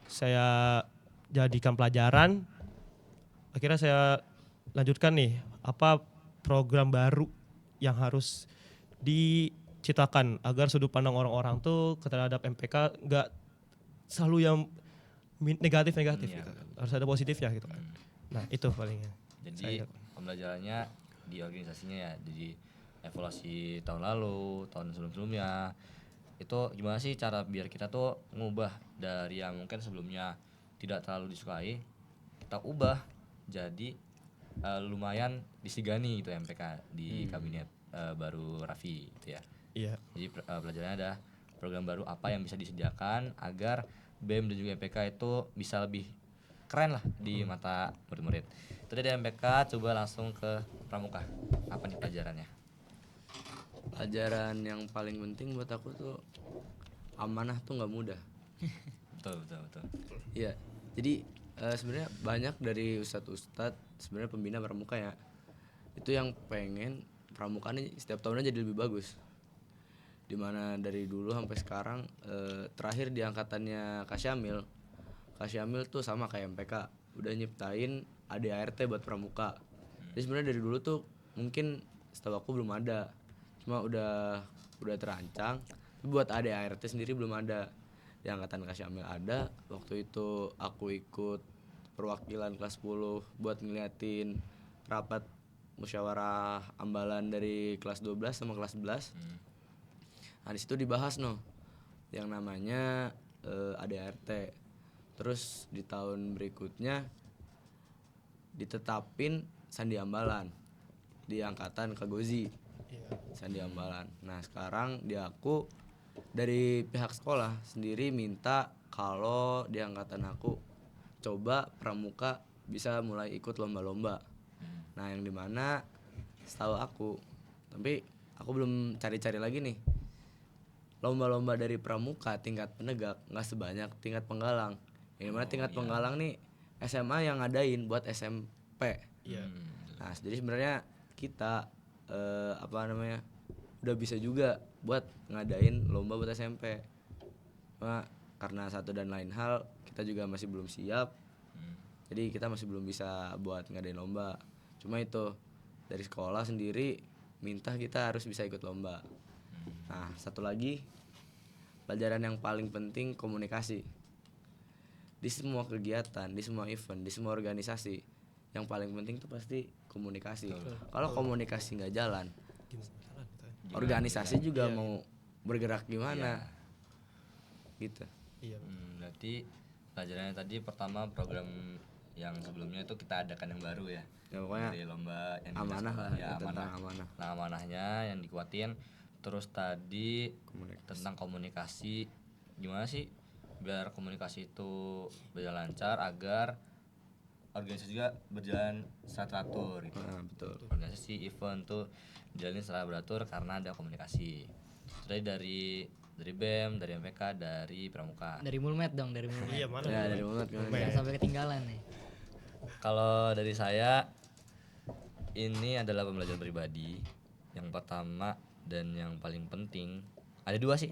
Saya jadikan pelajaran, akhirnya saya lanjutkan nih, apa program baru yang harus diciptakan agar sudut pandang orang-orang tuh terhadap MPK nggak selalu yang negatif gitu. Harus ada positifnya gitu kan. Nah itu palingnya. Jadi pembelajarannya di organisasinya ya, di evaluasi tahun lalu, tahun sebelum-sebelumnya. Itu gimana sih cara biar kita tuh ngubah dari yang mungkin sebelumnya tidak terlalu disukai, kita ubah jadi lumayan disegani gitu MPK di kabinet baru Raffi gitu ya. Iya. Jadi pelajarannya ada program baru apa yang bisa disediakan agar BEM dan juga MPK itu bisa lebih keren lah di mata murid-murid. Itu dari MPK, coba langsung ke Pramuka. Apa nih pelajarannya? Pelajaran yang paling penting buat aku tuh amanah tuh nggak mudah. Betul. Iya. Jadi sebenarnya banyak dari ustadz sebenarnya pembina pramuka ya. Itu yang pengen pramuka nih setiap tahunnya jadi lebih bagus. Dimana dari dulu sampai sekarang terakhir di angkatannya Kak Syamil tuh sama kayak MPK udah nyiptain ADART buat pramuka. Jadi sebenarnya dari dulu tuh mungkin setahu aku belum ada, cuma udah terancang. Tapi buat ADART sendiri belum ada. Di angkatan Kak Syamil ada. Waktu itu aku ikut perwakilan kelas 10 buat ngeliatin rapat musyawarah ambalan dari kelas 12 sama kelas 11. Nah di situ dibahas yang namanya ADART. Terus di tahun berikutnya ditetapin sandi ambalan di angkatan Kagozi. Sandi ambalan. Nah sekarang aku dari pihak sekolah sendiri minta kalau di angkatan aku coba pramuka bisa mulai ikut lomba-lomba. Nah yang dimana setahu aku, tapi aku belum cari-cari lagi nih, lomba-lomba dari pramuka tingkat penegak nggak sebanyak tingkat penggalang. Yang dimana tingkat penggalang nih SMA yang ngadain buat SMP. Nah jadi sebenarnya kita udah bisa juga buat ngadain lomba buat SMP. Cuma karena satu dan lain hal kita juga masih belum siap. Jadi kita masih belum bisa buat ngadain lomba. Cuma itu dari sekolah sendiri minta kita harus bisa ikut lomba. Nah satu lagi pelajaran yang paling penting komunikasi. di semua kegiatan, di semua event, di semua organisasi yang paling penting tuh pasti komunikasi. Kalau komunikasi nggak jalan, organisasi juga mau bergerak gimana gitu. Iya. Berarti pelajarannya tadi pertama program yang sebelumnya itu kita adakan yang baru ya. Ya, pokoknya dari lomba yang amanah lah, ya, tentang amanah. Nah, amanahnya yang dikuatin. Terus tadi tentang komunikasi, gimana sih biar komunikasi itu berjalan lancar agar organisasi juga berjalan secara teratur gitu. Betul. Organisasi event tuh jalanin secara beratur karena ada komunikasi. Jadi dari BEM, dari MPK, dari Pramuka. Dari Mulmet dong, dari Mulmet. Iya, mana? Ya dari mulut Jangan sampai ketinggalan nih. Kalau dari saya ini adalah pembelajaran pribadi. Yang pertama dan yang paling penting ada dua sih.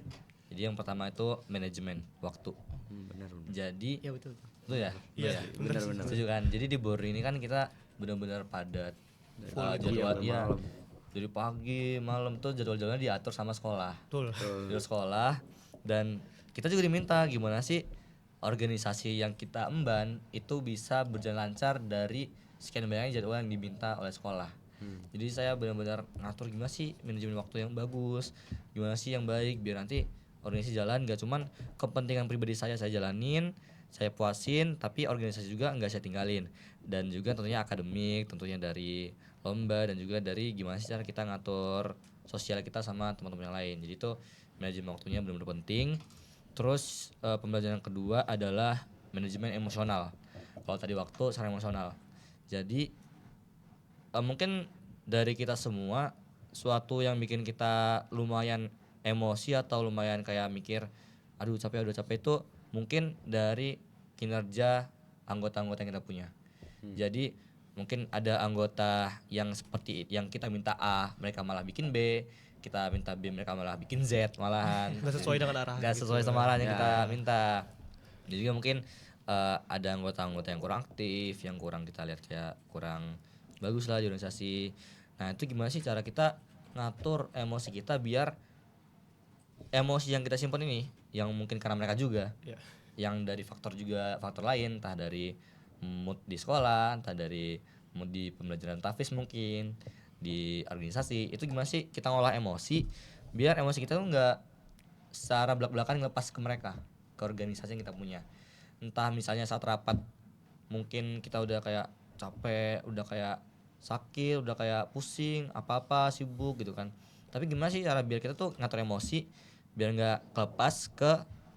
Jadi yang pertama itu manajemen waktu. benar. Jadi Iya betul. itu ya. Iya, Benar. Setuju kan? Jadi di Born ini kan kita benar-benar padat. Jadwal iya. Dari pagi, malam tuh jadwal-jadwalnya diatur sama sekolah. Betul. Di sekolah dan kita juga diminta gimana sih organisasi yang kita emban itu bisa berjalan lancar dari sekian banyaknya jadwal yang diminta oleh sekolah. Jadi saya benar-benar ngatur gimana sih manajemen waktu yang bagus, gimana sih yang baik biar nanti organisasi jalan gak cuman kepentingan pribadi saya jalanin, saya puasin, tapi organisasi juga nggak saya tinggalin. Dan juga tentunya akademik, tentunya dari lomba dan juga dari gimana sih cara kita ngatur sosial kita sama teman-teman yang lain. Jadi itu manajemen waktunya benar-benar penting. Terus pembelajaran yang kedua adalah manajemen emosional. Kalau tadi waktu secara emosional. Jadi mungkin dari kita semua suatu yang bikin kita lumayan emosi atau lumayan kayak mikir aduh capek itu mungkin dari kinerja anggota-anggota yang kita punya. Jadi mungkin ada anggota yang seperti yang kita minta A, mereka malah bikin B, kita minta B, mereka malah bikin Z malahan. Nggak sesuai dengan arah. Nggak sesuai sama arah yang kita minta. Jadi juga mungkin ada anggota-anggota yang kurang aktif, yang kurang kita lihat kayak kurang bagus lah di organisasi. Nah itu gimana sih cara kita ngatur emosi kita biar emosi yang kita simpan ini, yang mungkin karena mereka juga, yang dari faktor lain, entah dari mood di sekolah, entah dari mood di pembelajaran tafis mungkin di organisasi, itu gimana sih kita ngolah emosi biar emosi kita tuh nggak secara belak-belakan ngelepas ke mereka, ke organisasi yang kita punya. Entah misalnya saat rapat mungkin kita udah kayak capek, udah kayak sakit, udah kayak pusing, apa-apa sibuk gitu kan. Tapi gimana sih cara biar kita tuh ngatur emosi biar nggak kelepas ke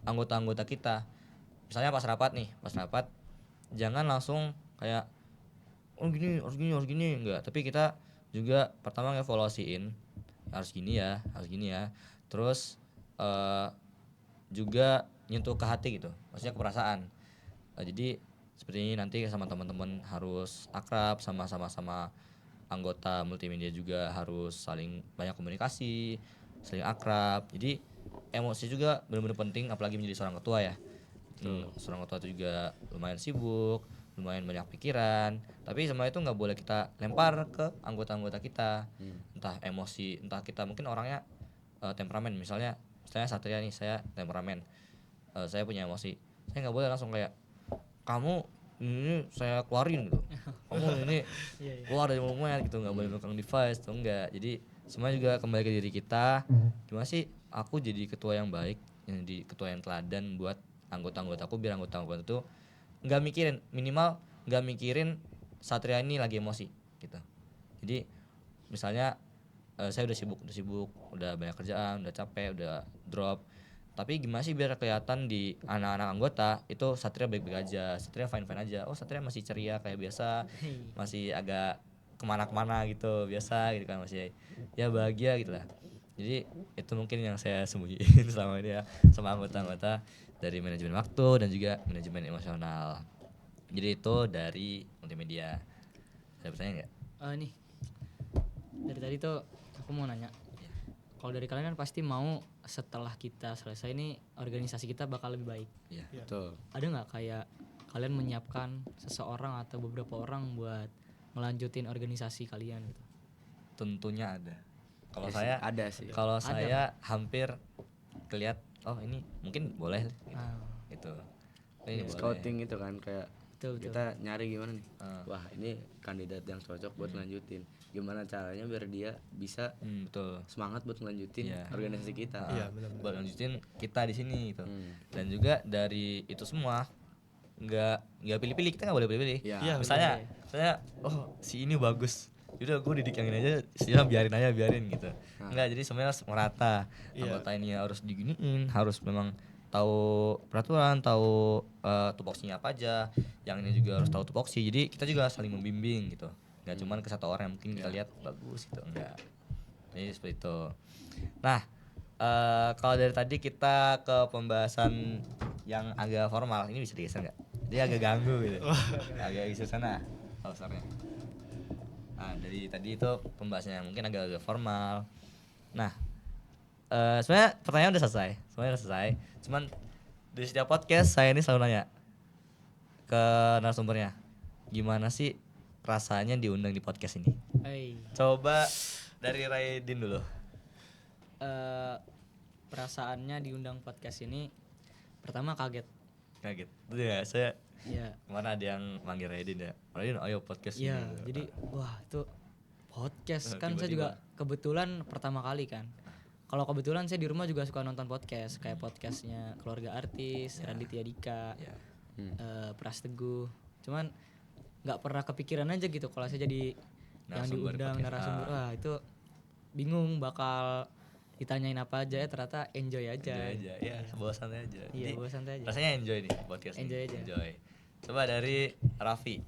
anggota-anggota kita. Misalnya pas rapat jangan langsung kayak oh gini harus gini enggak, tapi kita juga pertama ngevaluasiin harus gini ya. Terus juga nyentuh ke hati gitu, maksudnya ke perasaan. Jadi seperti ini nanti sama teman-teman harus akrab, sama anggota multimedia juga harus saling banyak komunikasi, saling akrab. Jadi emosi juga benar-benar penting, apalagi menjadi seorang ketua ya. Seorang ketua itu juga lumayan sibuk, lumayan banyak pikiran, tapi semua itu nggak boleh kita lempar ke anggota-anggota kita. Entah emosi, entah kita mungkin orangnya temperamen, misalnya Satria nih, saya temperamen, saya punya emosi, saya nggak boleh langsung kayak kamu ini saya keluarin gitu, kamu ini keluar dari Mulmet gitu, nggak boleh megang device tuh, enggak. Jadi semua juga kembali ke diri kita, gimana sih aku jadi ketua yang baik, yang di ketua yang teladan buat anggota-anggotaku, biar anggota-anggota itu minimal nggak mikirin Satria ini lagi emosi gitu. Jadi misalnya saya udah sibuk, udah banyak kerjaan, udah capek, udah drop, tapi gimana sih biar kelihatan di anak-anak anggota itu Satria baik-baik aja, Satria fine-fine aja, oh Satria masih ceria kayak biasa, masih agak kemana-kemana gitu biasa gitu kan, masih ya bahagia gitu lah. Jadi itu mungkin yang saya sembunyiin selama ini ya sama anggota-anggota dari manajemen waktu dan juga manajemen emosional. Jadi itu dari multimedia. Ada pertanyaan nggak? Nih dari tadi tuh aku mau nanya, kalau dari kalian kan pasti mau setelah kita selesai nih organisasi kita bakal lebih baik. Iya. Betul. Ada nggak kayak kalian menyiapkan seseorang atau beberapa orang buat melanjutin organisasi kalian gitu? Tentunya ada. Kalau Ya saya sih, ada sih. Kalau saya hampir kelihat oh ini mungkin boleh gitu. Ini boleh. scouting itu kan kayak Betul. kita nyari gimana nih. Wah, ini kandidat yang cocok buat ngelanjutin. Gimana caranya biar dia bisa Betul. semangat buat ngelanjutin Iya. organisasi kita. Iya, benar-benar. Buat lanjutin kita di sini gitu. Dan juga dari itu semua nggak pilih-pilih, kita nggak boleh pilih-pilih. Iya, misalnya oh si ini bagus, udah gue didik yang ini aja, sisanya biarin gitu. Enggak, jadi semuanya harus merata. Anggota ini harus diginiin, harus memang tahu peraturan, tahu tupoksinya apa aja. Yang ini juga harus tahu tupoksi. Jadi kita juga saling membimbing gitu. Nggak cuman ke satu orang yang mungkin kita lihat bagus gitu, enggak. Jadi seperti itu. Nah, kalau dari tadi kita ke pembahasan yang agak formal, ini bisa digeser nggak? Dia agak ganggu gitu. Agak geser sana posternya. Nah, dari tadi itu pembahasannya mungkin agak formal. Nah, sebenarnya pertanyaan udah selesai. Semuanya udah selesai. Cuman di setiap podcast saya ini selalu nanya ke narasumbernya, gimana sih rasanya diundang di podcast ini? Coba dari Raidin dulu. Perasaannya diundang podcast ini pertama kaget. Kaget. Itu ya, saya Iya. kemana ada yang manggil Raidin ya? Raidin ayo podcast Iya, ini. jadi wah itu podcast kan saya juga kebetulan pertama kali kan. Kalau kebetulan saya di rumah juga suka nonton podcast kayak podcastnya Keluarga Artis, Raditya Dika, Pras Teguh. Cuman nggak pernah kepikiran aja gitu kalau saya jadi yang Narasumber diundang podcast. narasumber. Wah itu bingung bakal ditanyain apa aja ya, ternyata enjoy aja. ya, bawa santai aja. Iya, Jadi, bawa santai aja. rasanya enjoy nih podcast Enjoy ini. aja. Enjoy. Coba dari Raffi.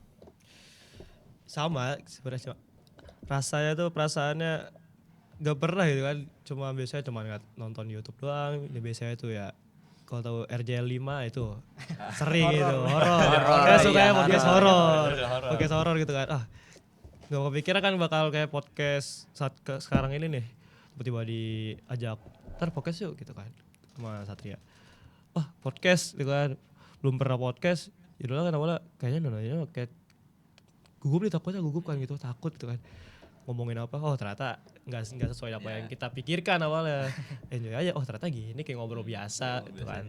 Sama sebenarnya, rasanya tuh perasaannya gak pernah gitu kan, biasanya cuma nonton YouTube doang. Biasanya tuh ya kalau tahu RJL 5 itu sering gitu horor. Saya suka ya podcast horor. Podcast horor gitu kan. Gak kepikiran kan bakal kayak podcast saat sekarang ini nih. Tiba-tiba diajak, "Ntar podcast yuk," gitu kan. Sama Satria. Wah, podcast gitu kan. Belum pernah podcast. Ya dulu kan awalnya kayaknya nontonnya kayak gugup kan gitu, takut gitu kan. Ngomongin apa? Oh, ternyata nggak sesuai apa yang kita pikirkan awalnya. Enjoy aja. Oh, ternyata gini kayak ngobrol biasa gitu kan.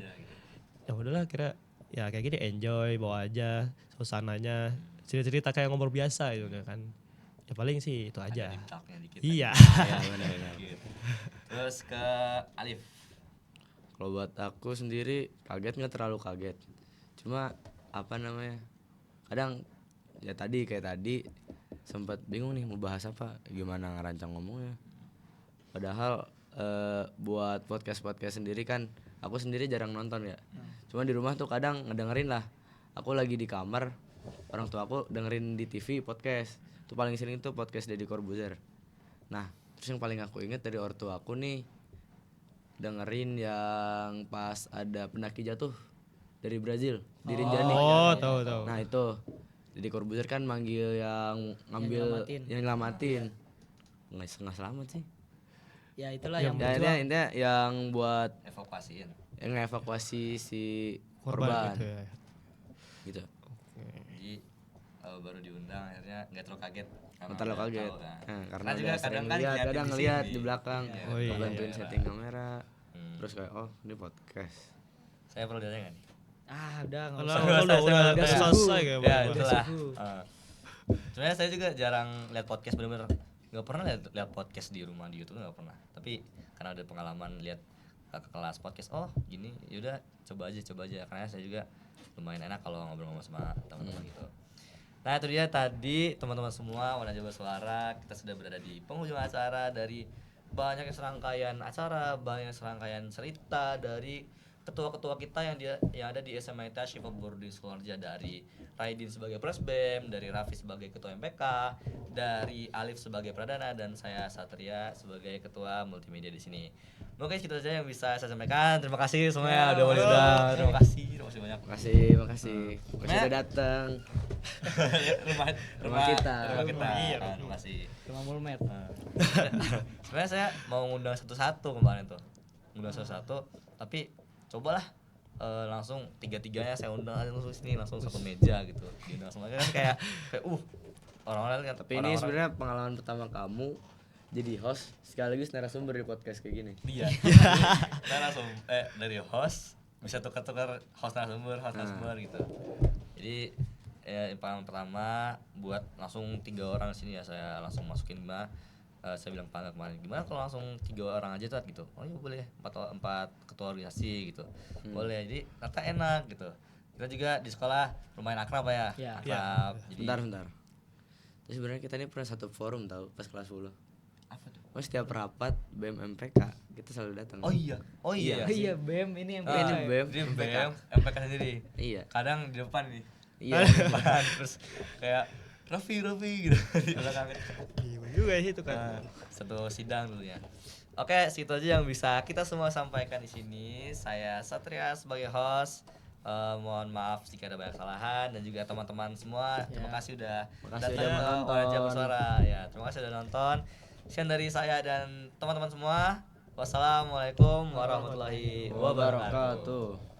Ya udahlah, kira ya kayak gini enjoy, bawa aja suasananya, cerita-cerita kayak ngobrol biasa gitu kan. Ya paling sih itu aja. Ada deep dikit. Iya. Iya, benar. Gitu. Terus ke Alif. Kalau buat aku sendiri kaget nggak terlalu kaget. Cuma apa namanya? Kadang ya kayak tadi sempat bingung nih mau bahas apa, gimana ngerancang ngomongnya. Padahal buat podcast sendiri kan aku sendiri jarang nonton ya. Cuma di rumah tuh kadang ngedengerin lah. Aku lagi di kamar, orang tua aku dengerin di TV podcast. Tuh paling sering tuh podcast Deddy Corbuzier. Nah, terus yang paling aku inget dari ortu aku nih, dengerin yang pas ada pendaki jatuh dari Brazil, di Rinjani. Oh, tahu. Nah itu Deddy Corbuzier kan manggil yang ngambil yang nyelamatin. Nggak selamat sih. Ya itulah yang Ya intinya yang buat Evakuasiin. yang ngevakuasi si Korban korban. gitu ya. Gitu. Jadi baru diundang akhirnya nggak terlalu kaget. Karena Ntar lo udah kaget. tahu kan. Nah, karena juga udah sering kadang lihat, kadang ngeliat sini. di belakang, Oh, iya. bantuin setting kamera. Terus kayak oh ini podcast. Saya perlu ditanya nggak nih? udah nggak Udah usah. selesai kayak Ya Bang. itulah. Sebenarnya saya juga jarang lihat podcast, bener-bener nggak pernah lihat podcast di rumah di YouTube, nggak pernah. Tapi karena ada pengalaman lihat ke kelas podcast, oh gini, yaudah coba aja. Karena saya juga lumayan enak kalau ngobrol-ngobrol sama teman-teman gitu. Nah itu dia tadi teman-teman semua Wadah Bersuara, kita sudah berada di penghujung acara. Dari banyak serangkaian acara, banyak serangkaian cerita dari ketua-ketua kita yang ada di SMA ITA Shiva Boarding School Harja, dari Raidin sebagai Presbem, dari Raffi sebagai ketua MPK, dari Alif sebagai Pradana, dan saya Satria sebagai ketua multimedia di sini. Mungkin itu saja yang bisa saya sampaikan. Terima kasih semuanya udah mau diundang. Terima kasih banyak. Makasih udah datang. rumah kita. Iya, Terima kasih. Rumah Mulmet. Sebenarnya saya mau ngundang satu-satu kemarin tuh, tapi cobalah langsung tiga-tiganya saya undang aja langsung sini, langsung satu meja gitu, diundang semuanya kan kayak orang-orang kan. Tapi ini sebenarnya pengalaman pertama kamu jadi host sekaligus narasumber di podcast kayak gini. Iya. Kita langsung dari host bisa tukar-tukar host narasumber gitu. Jadi yang pertama buat langsung 3 orang sini ya, saya langsung masukin saya bilang panel kemarin gimana kalau langsung 3 orang aja tuh gitu. Oh iya boleh, 4 ketua organisasi gitu. Boleh, jadi ternyata enak gitu. Kita juga di sekolah lumayan akrab ya. Akrab. Jadi Bentar. Terus sebenarnya kita ini pernah satu forum tahu pas kelas 10. apa tuh? Oh setiap rapat BEM MPK kita selalu datang. Oh iya. Iya, BEM ini yang Ini beda. BEM Di MPK. BM, MPK sendiri. Iya. Kadang di depan nih. Iya. Di depan terus kayak Raffi gitu di belakang. Iya juga sih itu kan. Nah, satu sidang dulu ya. Oke, segitu aja yang bisa kita semua sampaikan di sini. Saya Satria sebagai host. Mohon maaf jika ada banyak kesalahan dan juga teman-teman semua. Terima kasih udah Makasih datang udah ke menonton. Wajah Bersuara. Ya, terima kasih udah nonton. Sekian dari saya dan teman-teman semua. Wassalamualaikum warahmatullahi wabarakatuh. Wabarakatuh.